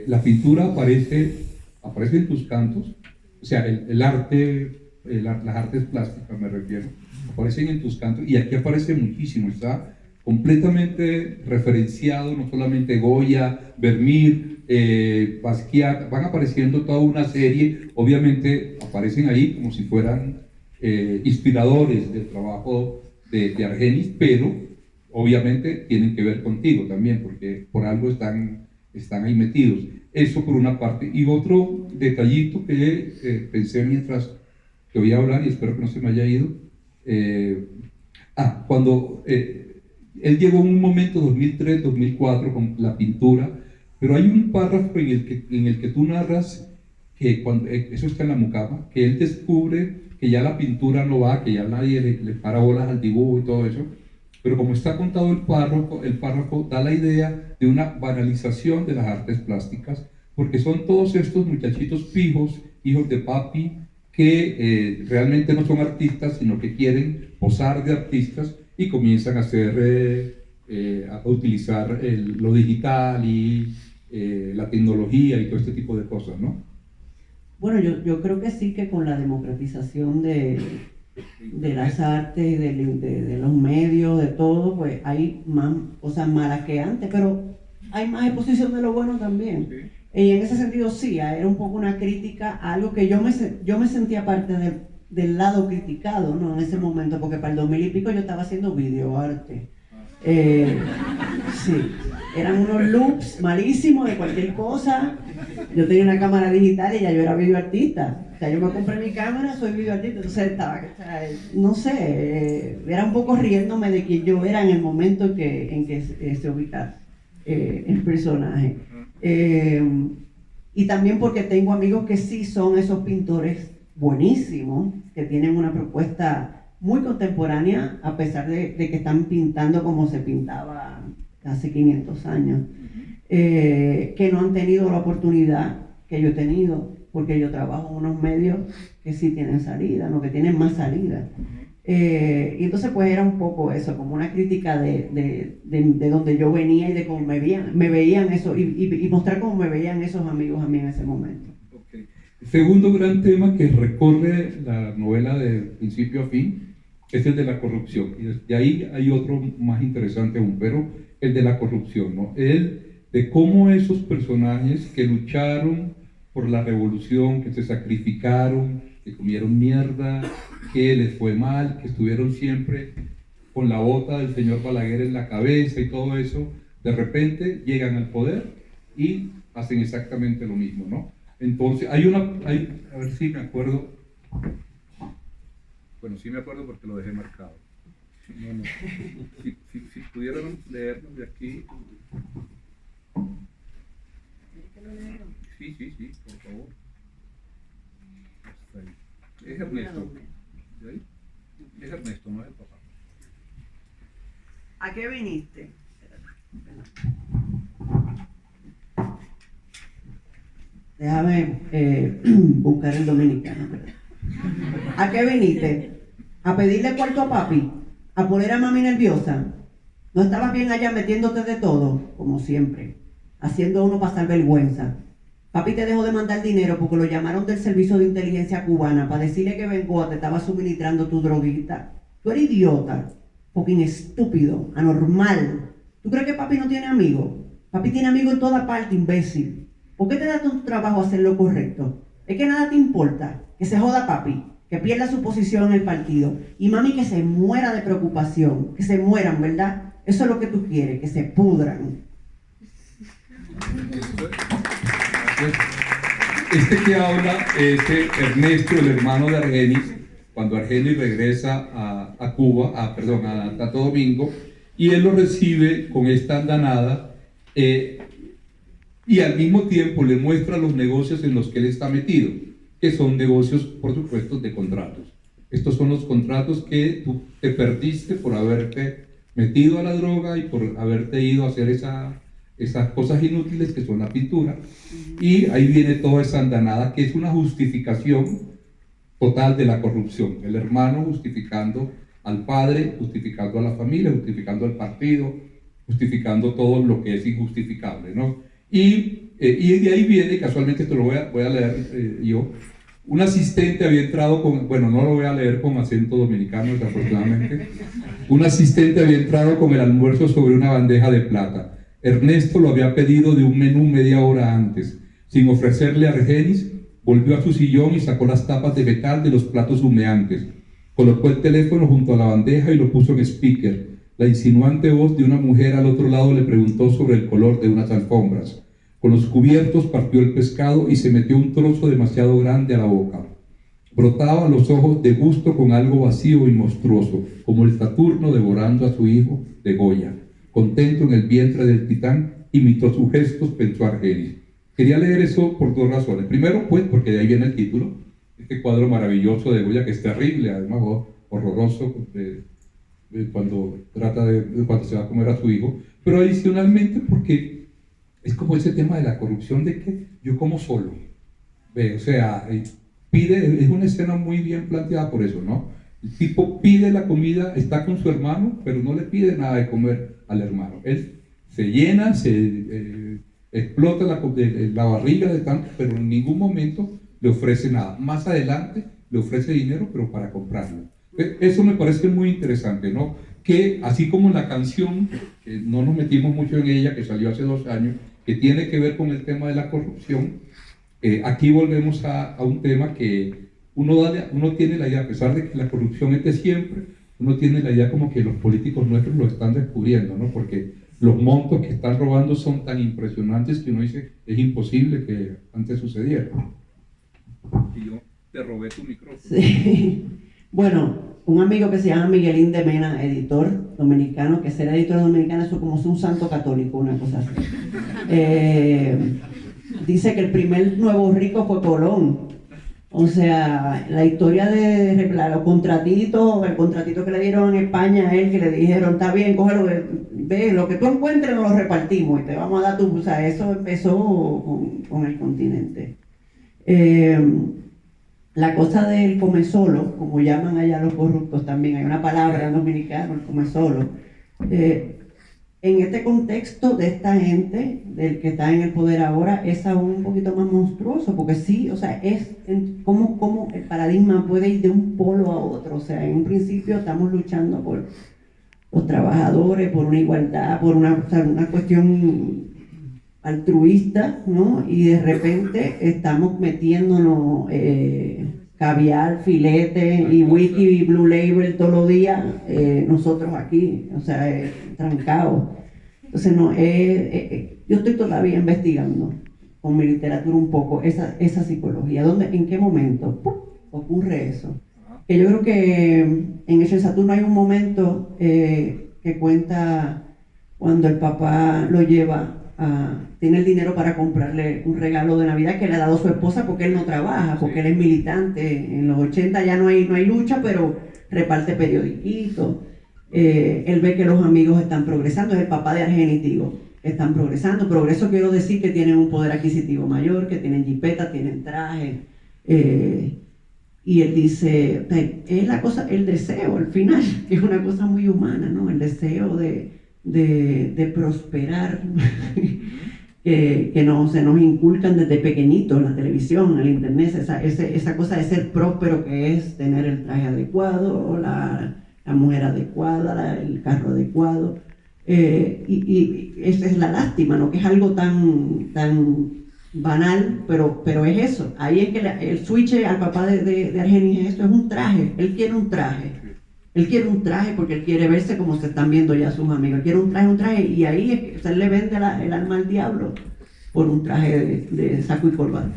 La pintura aparece en tus cantos, o sea, el arte, las artes plásticas me refiero, aparecen en tus cantos, y aquí aparece muchísimo, está completamente referenciado, no solamente Goya, Vermeer, Basquiat, van apareciendo toda una serie, obviamente aparecen ahí como si fueran inspiradores del trabajo de Argenis, pero obviamente tienen que ver contigo también, porque por algo están ahí metidos. Eso por una parte. Y otro detallito que pensé mientras que voy a hablar, y espero que no se me haya ido, cuando él llegó en un momento 2003, 2004 con la pintura, pero hay un párrafo en el que tú narras que cuando, eso está en La Mucama, que él descubre que ya la pintura no va, que ya nadie le para bolas al dibujo y todo eso, pero como está contado el párrafo da la idea de una banalización de las artes plásticas, porque son todos estos muchachitos pijos, hijos de papi, que realmente no son artistas, sino que quieren posar de artistas y comienzan a a utilizar lo digital y la tecnología y todo este tipo de cosas, ¿no? Bueno, yo creo que sí, que con la democratización de las artes y de los medios, de todo, pues hay más cosas malas que antes, pero hay más exposición de lo bueno también. Sí. Y en ese sentido sí, era un poco una crítica a algo que yo me sentía parte del lado criticado, ¿no? En ese momento, porque para el 2000 y pico yo estaba haciendo videoarte. Sí, eran unos loops malísimos de cualquier cosa. Yo tenía una cámara digital y ya yo era videoartista. O sea, yo me compré mi cámara, soy videoartista. Entonces estaba, no sé, era un poco riéndome de que yo era en el momento en que se ubica el personaje. Y también porque tengo amigos que sí son esos pintores buenísimos, que tienen una propuesta muy contemporánea, a pesar de que están pintando como se pintaba hace 500 años, que no han tenido la oportunidad que yo he tenido, porque yo trabajo en unos medios que sí tienen salida, no, que tienen más salida. Y entonces pues era un poco eso, como una crítica de donde yo venía y de cómo me veían eso, y mostrar cómo me veían esos amigos a mí en ese momento. Okay. El segundo gran tema que recorre la novela de principio a fin es el de la corrupción, y de ahí hay otro más interesante aún, pero el de la corrupción, ¿no? De cómo esos personajes que lucharon por la revolución, que se sacrificaron, que comieron mierda, que les fue mal, que estuvieron siempre con la bota del señor Balaguer en la cabeza y todo eso, de repente llegan al poder y hacen exactamente lo mismo, ¿no? Entonces, a ver si me acuerdo, bueno, sí me acuerdo porque lo dejé marcado. No, no. Si pudieran leerlo de aquí. Sí, por favor. Hasta ahí. Es Ernesto. ¿De ahí? Es Ernesto, no es el papá. ¿A qué viniste? Déjame buscar el dominicano. ¿A qué viniste? ¿A pedirle cuarto a papi? ¿A poner a mami nerviosa? ¿No estabas bien allá metiéndote de todo? Como siempre, haciendo a uno pasar vergüenza. Papi te dejó de mandar dinero porque lo llamaron del servicio de inteligencia cubana para decirle que Bengoa te estaba suministrando tu droguita. Tú eres idiota, fucking estúpido, anormal. ¿Tú crees que papi no tiene amigos? Papi tiene amigos en toda parte, imbécil. ¿Por qué te da tu trabajo hacer lo correcto? Es que nada te importa. Que se joda papi, que pierda su posición en el partido. Y mami que se muera de preocupación. Que se mueran, ¿verdad? Eso es lo que tú quieres, que se pudran. Este que habla es Ernesto, el hermano de Argenis, cuando Argenis regresa a Cuba, a Santo Domingo, y él lo recibe con esta andanada, y al mismo tiempo le muestra los negocios en los que él está metido, que son negocios, por supuesto, de contratos. Estos son los contratos que tú te perdiste por haberte metido a la droga y por haberte ido a hacer esas cosas inútiles que son la pintura. Y ahí viene toda esa andanada, que es una justificación total de la corrupción. El hermano justificando al padre, justificando a la familia, justificando al partido, justificando todo lo que es injustificable, ¿no? Y de ahí viene, casualmente esto lo voy a leer yo, un asistente había entrado con, bueno, no lo voy a leer con acento dominicano, desafortunadamente, un asistente había entrado con el almuerzo sobre una bandeja de plata. Ernesto lo había pedido de un menú media hora antes. Sin ofrecerle a Argenis, volvió a su sillón y sacó las tapas de metal de los platos humeantes. Colocó el teléfono junto a la bandeja y lo puso en speaker. La insinuante voz de una mujer al otro lado le preguntó sobre el color de unas alfombras. Con los cubiertos partió el pescado y se metió un trozo demasiado grande a la boca. Brotaba a los ojos de gusto con algo vacío y monstruoso, como el Saturno devorando a su hijo de Goya. Contento en el vientre del titán, imitó sus gestos, pensó Argenis. Quería leer eso por dos razones. Primero, pues, porque de ahí viene el título, este cuadro maravilloso de Goya, que es terrible, además horroroso, cuando cuando se va a comer a su hijo. Pero adicionalmente porque es como ese tema de la corrupción, de que yo como solo. O sea, es una escena muy bien planteada por eso, ¿no? El tipo pide la comida, está con su hermano, pero no le pide nada de comer al hermano. Él se llena, explota la barriga de tanto, pero en ningún momento le ofrece nada. Más adelante le ofrece dinero, pero para comprarlo. Eso me parece muy interesante, ¿no? Que así como la canción, que no nos metimos mucho en ella, que salió hace 2 años, que tiene que ver con el tema de la corrupción, aquí volvemos a un tema que uno tiene la idea, a pesar de que la corrupción es de siempre, uno tiene la idea como que los políticos nuestros lo están descubriendo, ¿no? Porque los montos que están robando son tan impresionantes que uno dice, es imposible que antes sucediera. Y yo te robé tu micrófono. Sí. Bueno, un amigo que se llama Miguelín de Mena, editor dominicano, que ser editor dominicano es como ser un santo católico, una cosa así. Dice que el primer nuevo rico fue Colón. O sea, la historia de los contratitos, el contratito que le dieron en España a él, que le dijeron, está bien, cógelo, ve, lo que tú encuentres nos lo repartimos y te vamos a dar tu... O sea, eso empezó con el continente. La cosa del come solo, como llaman allá los corruptos también, hay una palabra en dominicano, el come solo. En este contexto de esta gente, del que está en el poder ahora, es aún un poquito más monstruoso, porque sí, o sea, es como el paradigma puede ir de un polo a otro. O sea, en un principio estamos luchando por los trabajadores, por una igualdad, por una cuestión altruista, ¿no? Y de repente estamos metiéndonos caviar, filete y whisky y Blue Label todos los días, nosotros aquí, o sea, trancados. Entonces, no, yo estoy todavía investigando con mi literatura un poco esa psicología. ¿En qué momento ocurre eso? que yo creo que en ese Saturno hay un momento que cuenta cuando el papá lo lleva tiene el dinero para comprarle un regalo de Navidad que le ha dado su esposa porque él no trabaja, porque él es militante. En los 80 ya no hay lucha, pero reparte periodiquitos. Él ve que los amigos están progresando, es el papá de Argenis, digo, están progresando. Progreso quiero decir que tienen un poder adquisitivo mayor, que tienen jipeta, tienen traje. Y él dice, es la cosa, el deseo al final, que es una cosa muy humana, ¿no? El deseo de prosperar, que se nos inculcan desde pequeñitos en la televisión, en el internet, esa cosa de ser próspero, que es tener el traje adecuado, la mujer adecuada, el carro adecuado, y esa es la lástima, ¿no? Que es algo tan banal, pero es eso. Ahí es que el switch al papá de Argenis, esto es un traje, él quiere un traje. Él quiere un traje porque él quiere verse como se están viendo ya sus amigos. Él quiere un traje, y ahí es que él le vende el alma al diablo por un traje de saco y corbata.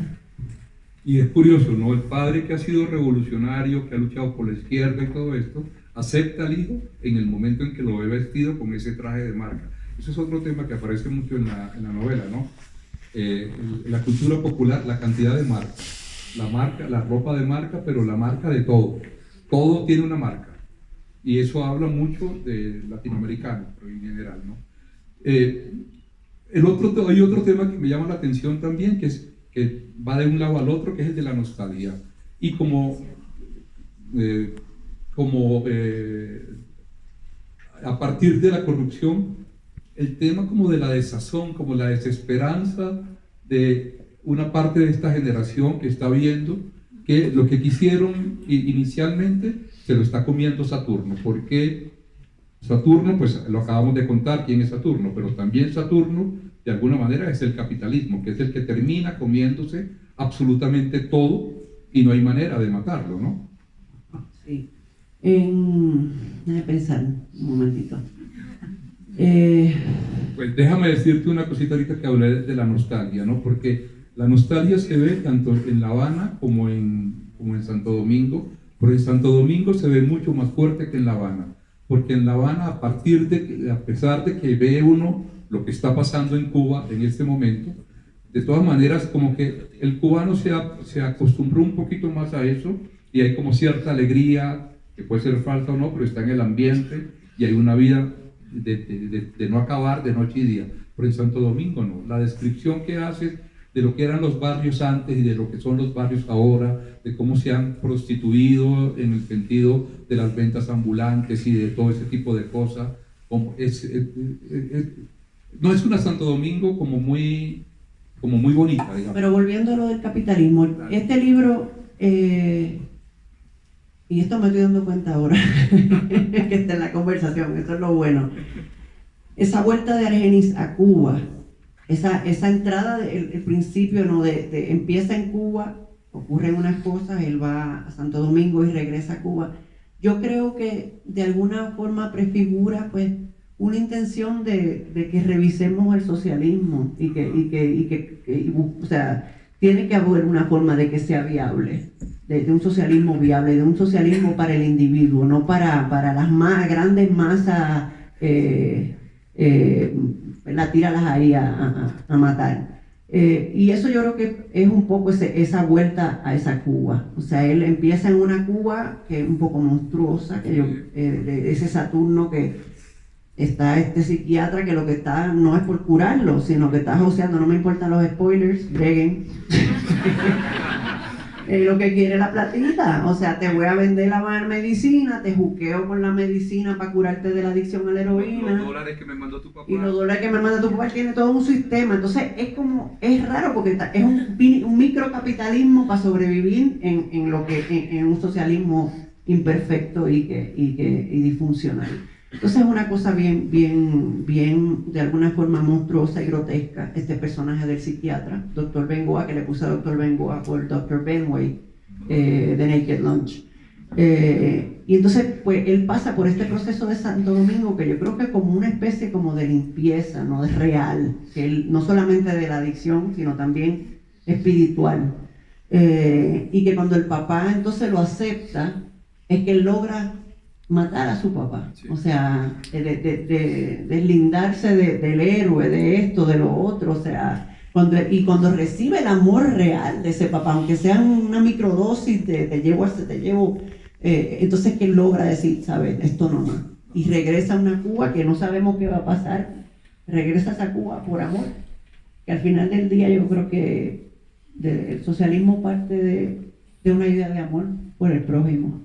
Y es curioso, ¿no? El padre que ha sido revolucionario, que ha luchado por la izquierda y todo esto, acepta al hijo en el momento en que lo ve vestido con ese traje de marca. Ese es otro tema que aparece mucho en la novela, ¿no? En la cultura popular, la cantidad de marcas. La marca, la ropa de marca, pero la marca de todo. Todo tiene una marca. Y eso habla mucho de latinoamericanos, pero en general, ¿no? Hay otro tema que me llama la atención también, que va de un lado al otro, que es el de la nostalgia. Y a partir de la corrupción, el tema como de la desazón, como la desesperanza de una parte de esta generación que está viendo que lo que quisieron inicialmente se lo está comiendo Saturno, porque Saturno, pues lo acabamos de contar quién es Saturno, pero también Saturno de alguna manera es el capitalismo, que es el que termina comiéndose absolutamente todo y no hay manera de matarlo, ¿no? Sí. Déjame pensar un momentito. Pues déjame decirte una cosita ahorita que hablé de la nostalgia, ¿no? Porque la nostalgia se ve tanto en La Habana como en Santo Domingo, pero en Santo Domingo se ve mucho más fuerte que en La Habana, porque en La Habana, a pesar de que ve uno lo que está pasando en Cuba en este momento, de todas maneras como que el cubano se acostumbró un poquito más a eso y hay como cierta alegría, que puede ser falsa o no, pero está en el ambiente y hay una vida de no acabar de noche y día. Pero en Santo Domingo no, la descripción que haces de lo que eran los barrios antes y de lo que son los barrios ahora, de cómo se han prostituido en el sentido de las ventas ambulantes y de todo ese tipo de cosas, no es una Santo Domingo como muy bonita, digamos. Pero volviendo a lo del capitalismo, este libro, y esto me estoy dando cuenta ahora, que está en la conversación, eso es lo bueno, esa vuelta de Argenis a Cuba, esa entrada, el principio, ¿no? Empieza en Cuba, ocurren unas cosas, él va a Santo Domingo y regresa a Cuba. Yo creo que de alguna forma prefigura pues una intención de que revisemos el socialismo y o sea, tiene que haber una forma de que sea viable, de un socialismo viable, de un socialismo para el individuo, no para las grandes masas, tíralas ahí a matar. Y eso yo creo que es un poco esa vuelta a esa Cuba. O sea, él empieza en una Cuba que es un poco monstruosa, de ese Saturno que está este psiquiatra que lo que está no es por curarlo, sino que está joseando, no me importan los spoilers, lleguen. Lo que quiere la platita, o sea, te voy a vender la medicina, te juqueo con la medicina para curarte de la adicción a la heroína. Los dólares que me mandó tu papá. Y los dólares que me manda tu papá, tiene todo un sistema. Entonces es raro porque es un microcapitalismo para sobrevivir en un socialismo imperfecto y disfuncional. Entonces es una cosa bien, de alguna forma monstruosa y grotesca, este personaje del psiquiatra, Dr. Bengoa, que le puse a Dr. Bengoa por Dr. Benway, de Naked Lunch. Y entonces, pues, él pasa por este proceso de Santo Domingo, que yo creo que como una especie como de limpieza, ¿no? De real, que él, no solamente de la adicción, sino también espiritual. Y que cuando el papá entonces lo acepta, es que él logra matar a su papá, Sí. o sea, deslindarse del héroe, de esto, de lo otro, o sea, cuando recibe el amor real de ese papá, aunque sea una microdosis, te llevo, entonces que él logra decir, sabes, esto no más, y regresa a una Cuba que no sabemos qué va a pasar, regresa a esa Cuba por amor, que al final del día yo creo que el socialismo parte de una idea de amor por el prójimo.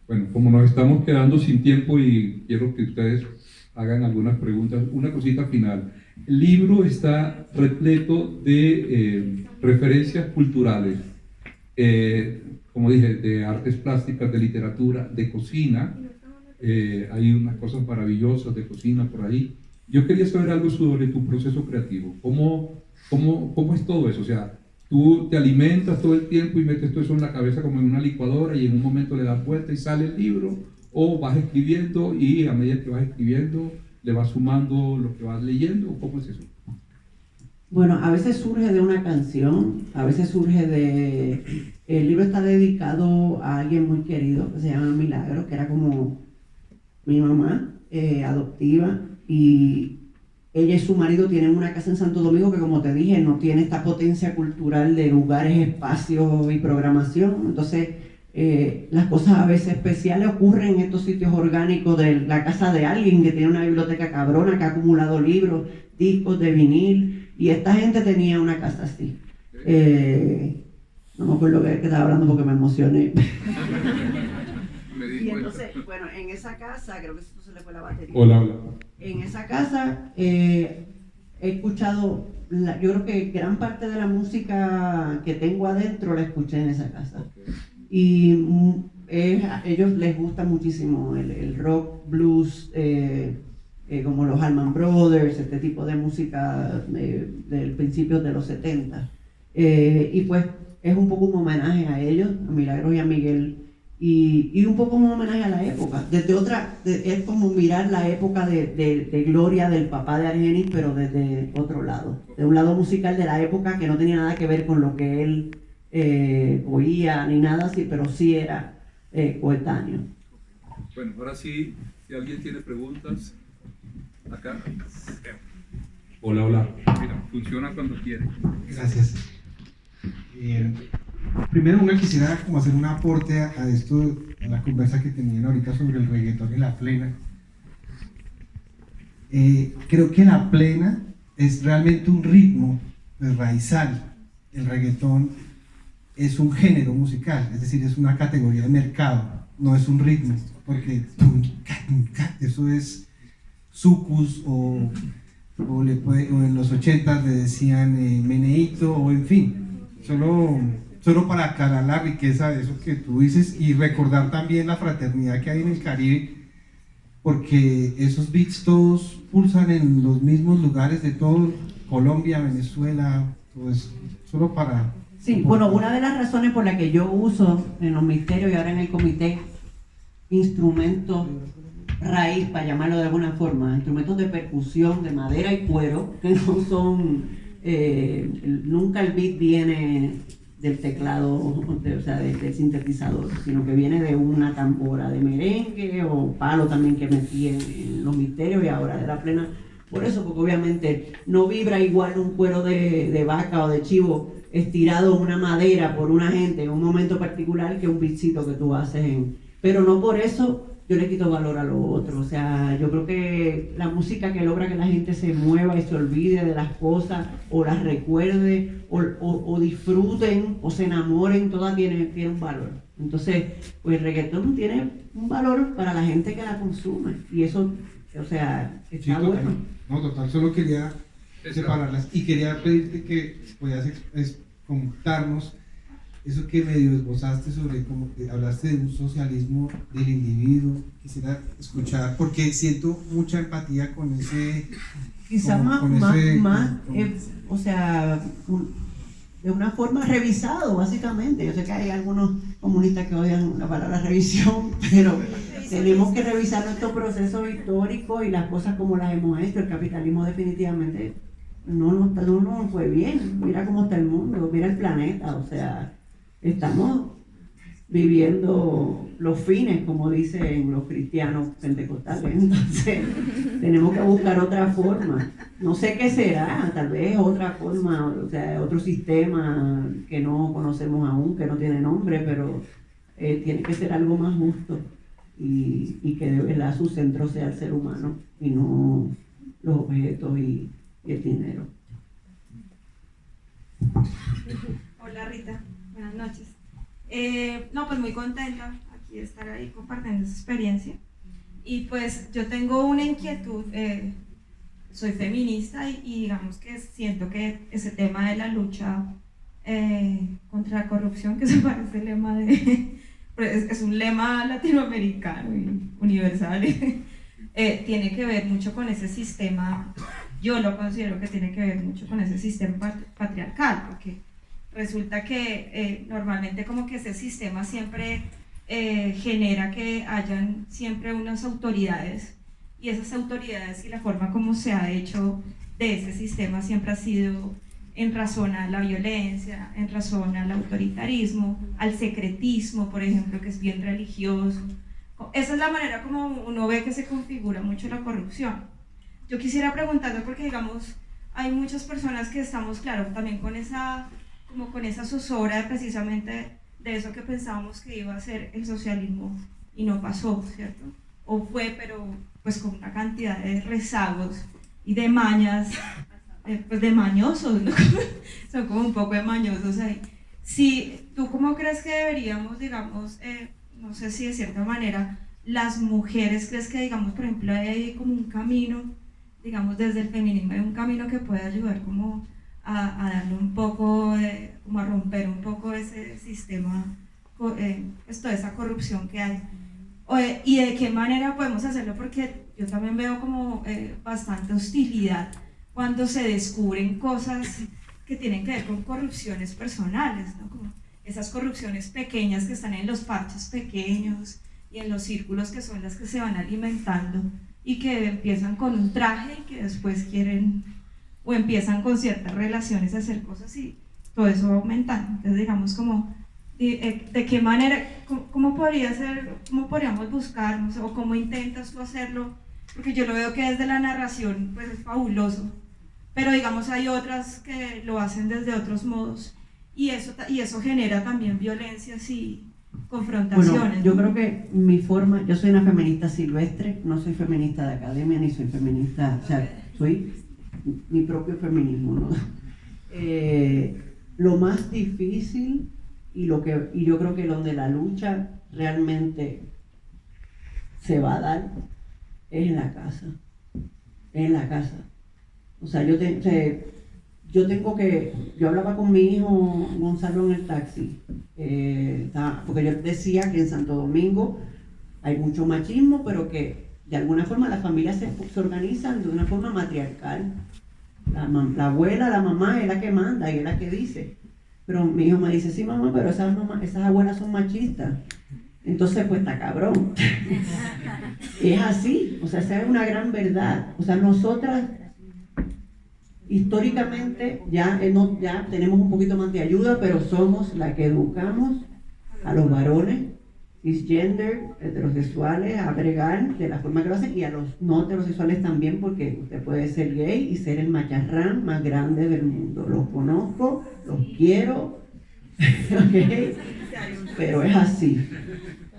Bueno, como nos estamos quedando sin tiempo y quiero que ustedes hagan algunas preguntas, una cosita final. El libro está repleto de referencias culturales, como dije, de artes plásticas, de literatura, de cocina. Hay unas cosas maravillosas de cocina por ahí. Yo quería saber algo sobre tu proceso creativo. ¿Cómo es todo eso? O sea, tú te alimentas todo el tiempo y metes todo eso en la cabeza como en una licuadora y en un momento le das vuelta y sale el libro, o vas escribiendo y a medida que vas escribiendo le vas sumando lo que vas leyendo. ¿Cómo es eso? Bueno, a veces surge de una canción, a veces surge el libro está dedicado a alguien muy querido que se llama Milagro, que era como mi mamá adoptiva, y ella y su marido tienen una casa en Santo Domingo que, como te dije, no tiene esta potencia cultural de lugares, espacios y programación. Entonces, las cosas a veces especiales ocurren en estos sitios orgánicos de la casa de alguien que tiene una biblioteca cabrona, que ha acumulado libros, discos de vinil, y esta gente tenía una casa así. No me acuerdo qué estaba hablando porque me emocioné. Y entonces, bueno, en esa casa, creo que esto se le fue la batería. Hola. En esa casa he escuchado, yo creo que gran parte de la música que tengo adentro la escuché en esa casa. Y a ellos les gusta muchísimo el rock, blues, como los Allman Brothers, este tipo de música del principio de los 70. Y pues es un poco un homenaje a ellos, a Milagros y a Miguel. Y un poco un homenaje a la época, es como mirar la época de gloria del papá de Argenis, pero desde otro lado, de un lado musical de la época que no tenía nada que ver con lo que él oía ni nada así, pero sí era coetáneo. Bueno, ahora sí, si alguien tiene preguntas, acá. Hola. Mira, funciona cuando quiere. Gracias. Primero, uno quisiera como hacer un aporte a esto, a la conversa que tenían ahorita sobre el reggaetón y la plena. Creo que la plena es realmente un ritmo raizal. El reggaetón es un género musical, es decir, es una categoría de mercado, no es un ritmo, porque eso es sucus o en los 80 le decían meneíto, o en fin, solo para aclarar la riqueza de eso que tú dices y recordar también la fraternidad que hay en el Caribe, porque esos beats todos pulsan en los mismos lugares de todo Colombia, Venezuela, todo eso, solo para... Sí, bueno, una de las razones por las que yo uso en los misterios y ahora en el comité instrumentos raíz, para llamarlo de alguna forma, instrumentos de percusión de madera y cuero, que no son, nunca el beat viene del teclado, o sea, del sintetizador, sino que viene de una tambora de merengue o palo también que metí en los misterios y ahora de la plena. Por eso, porque obviamente no vibra igual un cuero de vaca o de chivo estirado en una madera por una gente en un momento particular que un beatcito que tú haces pero no por eso yo le quito valor a lo otro. O sea, yo creo que la música que logra que la gente se mueva y se olvide de las cosas, o las recuerde, o disfruten, o se enamoren, todas tiene un valor. Entonces, pues el reggaetón tiene un valor para la gente que la consume. Y eso, o sea, está sí, bueno. No, total, solo quería separarlas y quería pedirte que puedas contarnos eso que medio esbozaste sobre como que hablaste de un socialismo del individuo. Quisiera escuchar porque siento mucha empatía con ese, quizás o sea, de una forma revisado básicamente. Yo sé que hay algunos comunistas que odian la palabra revisión, pero tenemos que revisar nuestros procesos históricos y las cosas como las hemos hecho. El capitalismo definitivamente no nos fue bien. Mira cómo está el mundo, mira el planeta, o sea, estamos viviendo los fines, como dicen los cristianos pentecostales. Entonces, tenemos que buscar otra forma. No sé qué será, tal vez otra forma, o sea, otro sistema que no conocemos aún, que no tiene nombre, pero tiene que ser algo más justo y que de verdad su centro sea el ser humano y no los objetos y el dinero. Hola Rita, buenas noches. No, pues muy contenta aquí de estar ahí compartiendo esa experiencia. Y pues yo tengo una inquietud, soy feminista y digamos que siento que ese tema de la lucha contra la corrupción, que se parece el lema de... es un lema latinoamericano y universal, tiene que ver mucho con ese sistema, yo lo considero que tiene que ver mucho con ese sistema patriarcal, porque resulta que normalmente como que ese sistema siempre genera que hayan siempre unas autoridades, y esas autoridades y la forma como se ha hecho de ese sistema siempre ha sido en razón a la violencia, en razón al autoritarismo, al secretismo, por ejemplo, que es bien religioso. Esa es la manera como uno ve que se configura mucho la corrupción. Yo quisiera preguntarle, porque digamos, hay muchas personas que estamos, claro, también con esa zozobra precisamente de eso que pensábamos que iba a ser el socialismo y no pasó, ¿cierto? O fue, pero pues con una cantidad de rezagos y de mañas, pues de mañosos, ¿no? Son como un poco de mañosos ahí. Sí, ¿tú cómo crees que deberíamos, digamos, no sé si de cierta manera, las mujeres, crees que, digamos, por ejemplo, hay como un camino, digamos, desde el feminismo, hay un camino que puede ayudar como a darle un poco, como a romper un poco ese sistema, pues toda esa corrupción que hay? Y de qué manera podemos hacerlo, porque yo también veo como bastante hostilidad cuando se descubren cosas que tienen que ver con corrupciones personales, ¿no? Como esas corrupciones pequeñas que están en los parches pequeños y en los círculos que son las que se van alimentando y que empiezan con un traje y que después quieren o empiezan con ciertas relaciones a hacer cosas y todo eso va aumentando. Entonces digamos como de qué manera, cómo podría ser, cómo podríamos buscarnos o cómo intentas tú hacerlo, porque yo lo veo que desde la narración pues es fabuloso, pero digamos hay otras que lo hacen desde otros modos y eso genera también violencias y confrontaciones. Bueno, yo creo que mi forma, yo soy una feminista silvestre, no soy feminista de academia ni soy feminista, o sea, soy mi propio feminismo, ¿no? Lo más difícil y yo creo que donde la lucha realmente se va a dar es en la casa, o sea, yo hablaba con mi hijo Gonzalo en el taxi, porque yo decía que en Santo Domingo hay mucho machismo, pero que de alguna forma las familias se organizan de una forma matriarcal. La abuela, la mamá es la que manda y es la que dice. Pero mi hijo me dice, sí mamá, pero esas abuelas son machistas. Entonces pues está cabrón. Es así, o sea, esa es una gran verdad. O sea, nosotras históricamente ya tenemos un poquito más de ayuda, pero somos la que educamos a los varones cisgender, heterosexuales, a bregar de la forma que lo hacen, y a los no heterosexuales también, porque usted puede ser gay y ser el macharrán más grande del mundo. Los conozco, los quiero, ¿okay? Pero es así.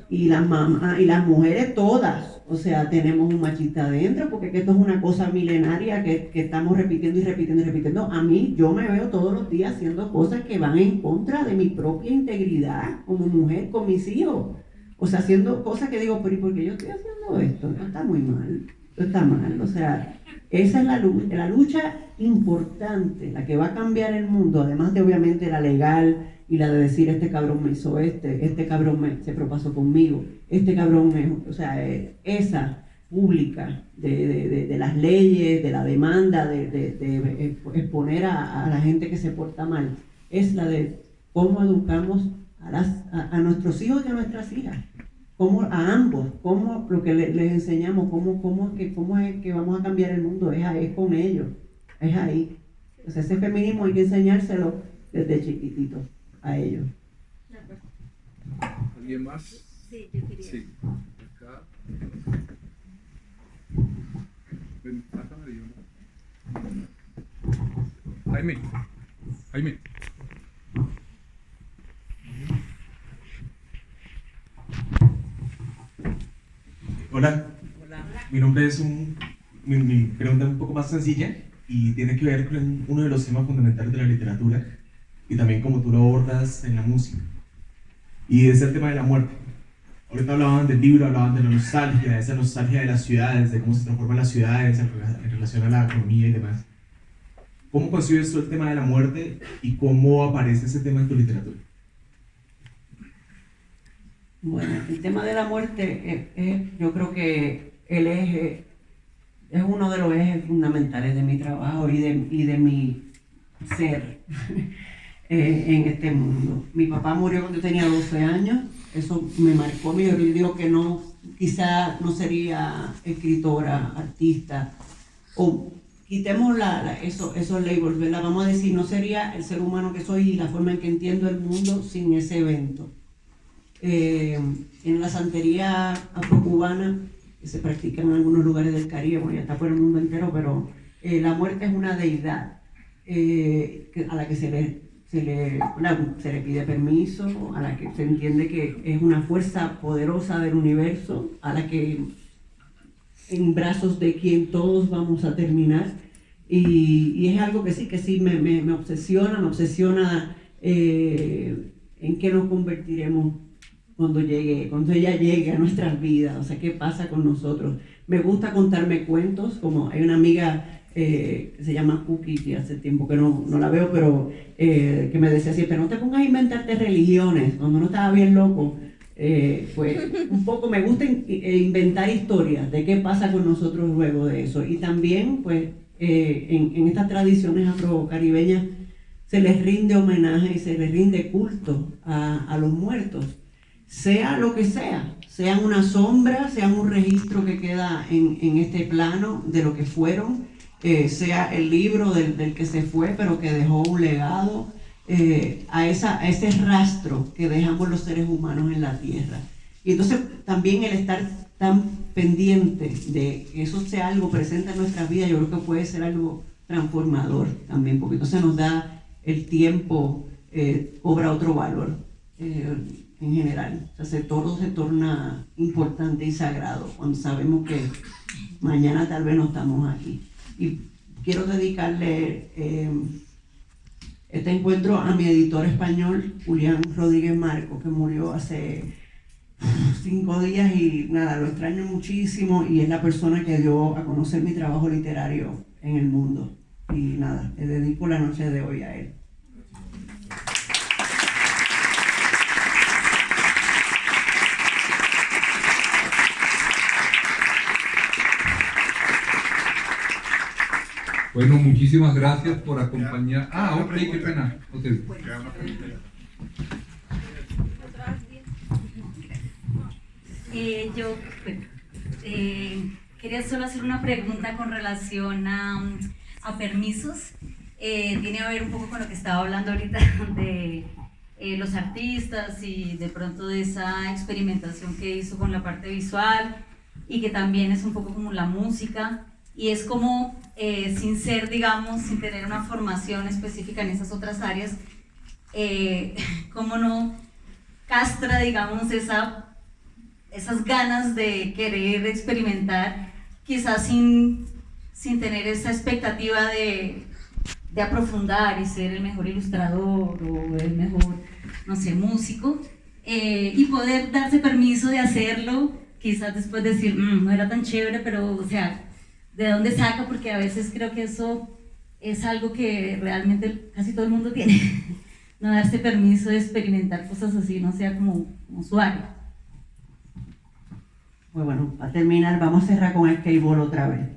Y las mamás y las mujeres todas, o sea, tenemos un machista adentro, porque esto es una cosa milenaria que estamos repitiendo y repitiendo y repitiendo. A mí, yo me veo todos los días haciendo cosas que van en contra de mi propia integridad como mujer, con mis hijos. O sea, haciendo cosas que digo, pero ¿y por qué yo estoy haciendo esto? No está muy mal, esto está mal. O sea, esa es la lucha importante, la que va a cambiar el mundo, además de obviamente la legal y la de decir, este cabrón me hizo este cabrón se propasó conmigo, este cabrón o sea, esa pública de las leyes, de la demanda, de exponer a la gente que se porta mal, es la de cómo educamos a nuestros hijos y a nuestras hijas, cómo a ambos, cómo lo que les enseñamos, cómo es que vamos a cambiar el mundo, es con ellos, es ahí. O sea, ese feminismo hay que enseñárselo desde chiquitito a ellos. ¿Alguien más? Sí, yo quería. Sí. Acá. Ven, pásame yo. Jaime. Hola. Mi nombre es mi pregunta es un poco más sencilla y tiene que ver con uno de los temas fundamentales de la literatura y también como tú lo abordas en la música. Y es el tema de la muerte. Ahorita hablaban del libro, hablaban de la nostalgia, de esa nostalgia de las ciudades, de cómo se transforman las ciudades en relación a la economía y demás. ¿Cómo concibes tú el tema de la muerte y cómo aparece ese tema en tu literatura? Bueno, el tema de la muerte yo creo que el eje es uno de los ejes fundamentales de mi trabajo y de mi ser en este mundo. Mi papá murió cuando yo tenía 12 años, eso me marcó. Yo digo que no, quizá no sería escritora, artista, o quitemos esos labels, ¿verdad? Vamos a decir, no sería el ser humano que soy y la forma en que entiendo el mundo sin ese evento. En la santería afrocubana, que se practica en algunos lugares del Caribe, bueno, ya está por el mundo entero, pero la muerte es una deidad a la que se le pide permiso, a la que se entiende que es una fuerza poderosa del universo, a la que en brazos de quien todos vamos a terminar, y es algo que sí me obsesiona en qué nos convertiremos cuando ella llegue a nuestras vidas, o sea, qué pasa con nosotros. Me gusta contarme cuentos, como hay una amiga que se llama Cookie, que hace tiempo que no la veo, pero que me decía siempre, no te pongas a inventarte religiones, cuando uno estaba bien loco. Pues un poco me gusta inventar historias de qué pasa con nosotros luego de eso. Y también, pues, en estas tradiciones afrocaribeñas se les rinde homenaje y se les rinde culto a los muertos. Sea lo que sea, sean una sombra, sean un registro que queda en este plano de lo que fueron, sea el libro del que se fue pero que dejó un legado, a ese rastro que dejamos los seres humanos en la tierra. Y entonces también el estar tan pendiente de que eso sea algo presente en nuestras vidas, yo creo que puede ser algo transformador también, porque entonces nos da el tiempo, cobra otro valor. En general, o sea, todo se torna importante y sagrado cuando sabemos que mañana tal vez no estamos aquí. Y quiero dedicarle este encuentro a mi editor español, Julián Rodríguez Marco, que murió hace 5 días y nada, lo extraño muchísimo, y es la persona que dio a conocer mi trabajo literario en el mundo. Y nada, le dedico la noche de hoy a él. Bueno, muchísimas gracias por acompañar. Ok, qué pena. Okay. Yo quería solo hacer una pregunta con relación a permisos. Tiene a ver un poco con lo que estaba hablando ahorita de los artistas y de pronto de esa experimentación que hizo con la parte visual, y que también es un poco como la música. Y es como, sin ser, digamos, sin tener una formación específica en esas otras áreas, cómo no castra, digamos, esas ganas de querer experimentar, quizás sin tener esa expectativa de aprofundar y ser el mejor ilustrador o el mejor, no sé, músico, y poder darse permiso de hacerlo, quizás después decir, no era tan chévere, pero, o sea, ¿de dónde saca? Porque a veces creo que eso es algo que realmente casi todo el mundo tiene. No darse permiso de experimentar cosas así, no sea como su área. Pues bueno, para terminar, vamos a cerrar con el skateboard otra vez.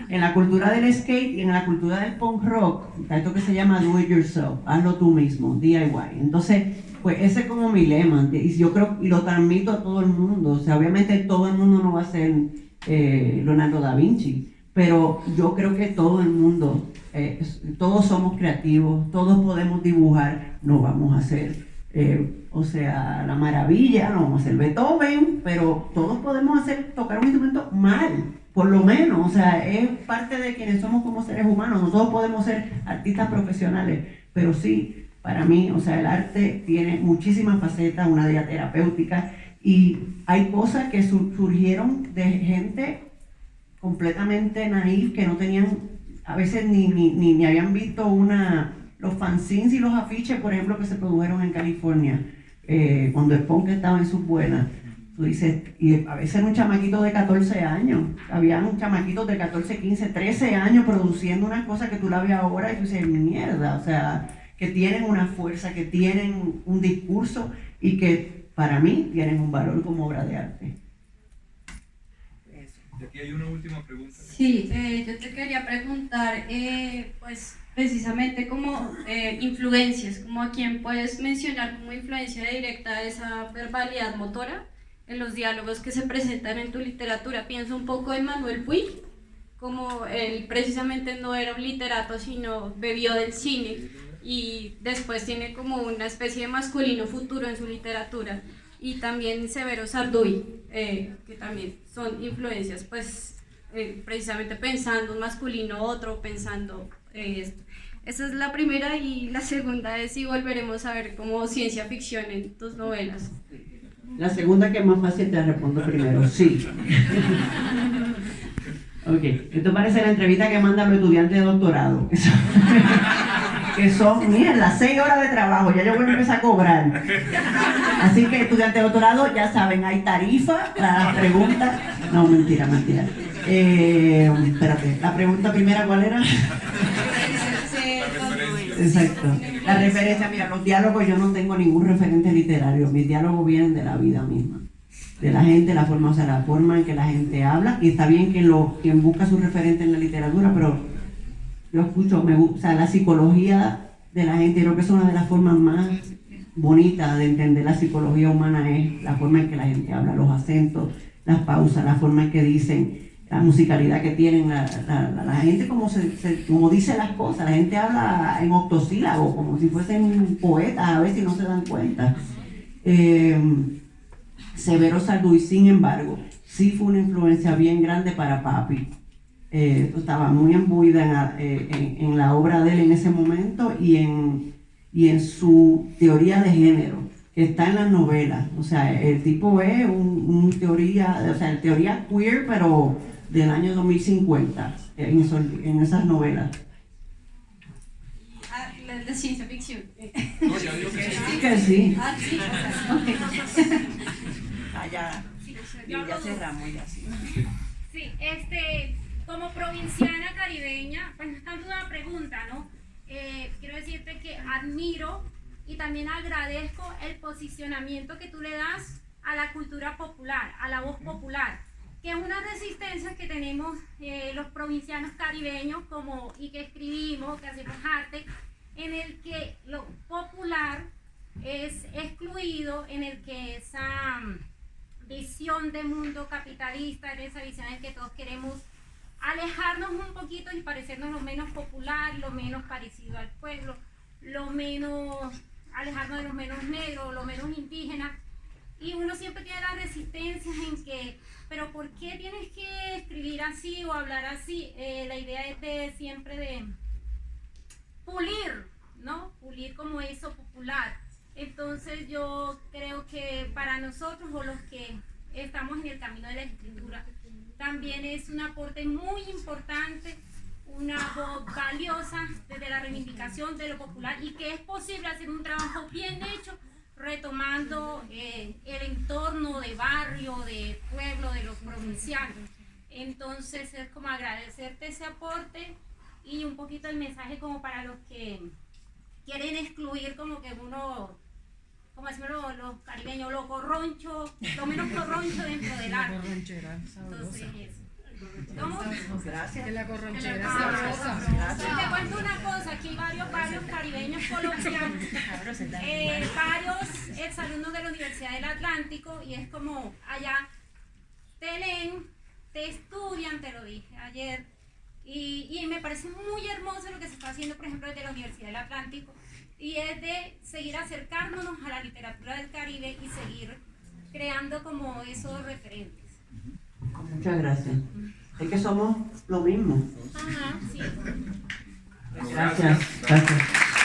En la cultura del skate y en la cultura del punk rock, está esto que se llama do it yourself, hazlo tú mismo, DIY. Entonces, pues ese es como mi lema, y yo creo, y lo transmito a todo el mundo. O sea, obviamente todo el mundo no va a ser Leonardo da Vinci, pero yo creo que todo el mundo, todos somos creativos, todos podemos dibujar, no vamos a ser O sea, la maravilla, no vamos a hacer Beethoven, pero todos podemos tocar un instrumento mal, por lo menos. O sea, es parte de quienes somos como seres humanos. No todos podemos ser artistas profesionales, pero sí, para mí, o sea, el arte tiene muchísimas facetas, una de ellas terapéutica, y hay cosas que surgieron de gente completamente naif, que no tenían, a veces ni habían visto los fanzines y los afiches, por ejemplo, que se produjeron en California, cuando el punk estaba en sus buenas. Tú dices, y a veces era un chamaquito de 14 años, habían chamaquitos de 14, 15, 13 años produciendo unas cosas que tú la ves ahora y tú dices, mierda, o sea, que tienen una fuerza, que tienen un discurso y que para mí tienen un valor como obra de arte. Y aquí hay una última pregunta. Sí, yo te quería preguntar, pues precisamente como influencias, como a quién puedes mencionar como influencia directa de esa verbalidad motora en los diálogos que se presentan en tu literatura. Pienso un poco en Manuel Puig, como él precisamente no era un literato, sino bebió del cine y después tiene como una especie de masculino futuro en su literatura. Y también Severo Sarduy, que también son influencias, pues precisamente pensando un masculino otro, pensando esto. Esa es la primera, y la segunda es si volveremos a ver como ciencia ficción en tus novelas. La segunda, que es más fácil, te respondo primero, sí. Ok, esto parece la entrevista que mandan los estudiantes de doctorado. Que son, mierda, 6 horas de trabajo, ya yo voy a empezar a cobrar. Así que estudiantes de doctorado, ya saben, hay tarifa para las preguntas. No, mentira. Espérate, la pregunta primera, ¿cuál era? Exacto. La referencia, mira, los diálogos, yo no tengo ningún referente literario. Mis diálogos vienen de la vida misma, de la gente, la forma en que la gente habla. Y está bien quien busca su referente en la literatura, pero yo escucho, me gusta la psicología de la gente. Creo que es una de las formas más bonitas de entender la psicología humana, es la forma en que la gente habla, los acentos, las pausas, la forma en que dicen, la musicalidad que tienen la gente, como dice las cosas. La gente habla en octosílabos, como si fuesen poetas, a veces no se dan cuenta. Severo Sarduy, sin embargo, sí fue una influencia bien grande para papi. Estaba muy imbuida en la obra de él en ese momento y en su teoría de género, que está en las novelas. O sea, el tipo es teoría queer, pero del año 2050, en esas novelas. La de ciencia ficción. No, ya digo que sí. Sí que sí. Sí. Ya cerramos, ya sí. Sí, como provinciana caribeña, pues no es tanto una pregunta, ¿no? Quiero decirte que admiro y también agradezco el posicionamiento que tú le das a la cultura popular, a la voz popular, que es una resistencia que tenemos los provincianos caribeños, y que escribimos, que hacemos arte, en el que lo popular es excluido, en el que esa visión de mundo capitalista, en esa visión en que todos queremos alejarnos un poquito y parecernos lo menos popular, lo menos parecido al pueblo, alejarnos de los menos negros, lo menos indígenas. Y uno siempre tiene las resistencias en que, pero ¿por qué tienes que escribir así o hablar así? La idea es siempre de pulir, ¿no? Pulir como eso popular. Entonces yo creo que para nosotros, o los que estamos en el camino de la escritura, también es un aporte muy importante, una voz valiosa desde la reivindicación de lo popular, y que es posible hacer un trabajo bien hecho retomando el entorno de barrio, de pueblo, de los provincianos. Entonces es como agradecerte ese aporte y un poquito el mensaje como para los que quieren excluir, como que uno, como decimos los caribeños, lo corroncho, lo menos corroncho dentro del arte. Entonces eso. ¿Cómo? Gracias. Que la corronchera sabrosa. sabrosa. Sí, te cuento una cosa, aquí hay varios caribeños colombianos, varios exalumnos de la Universidad del Atlántico, y es como allá te leen, te estudian, te lo dije ayer, Y me parece muy hermoso lo que se está haciendo, por ejemplo, desde la Universidad del Atlántico, y es de seguir acercándonos a la literatura del Caribe y seguir creando como esos referentes. Muchas gracias. Es que somos lo mismo. Ajá, sí. Gracias. Gracias.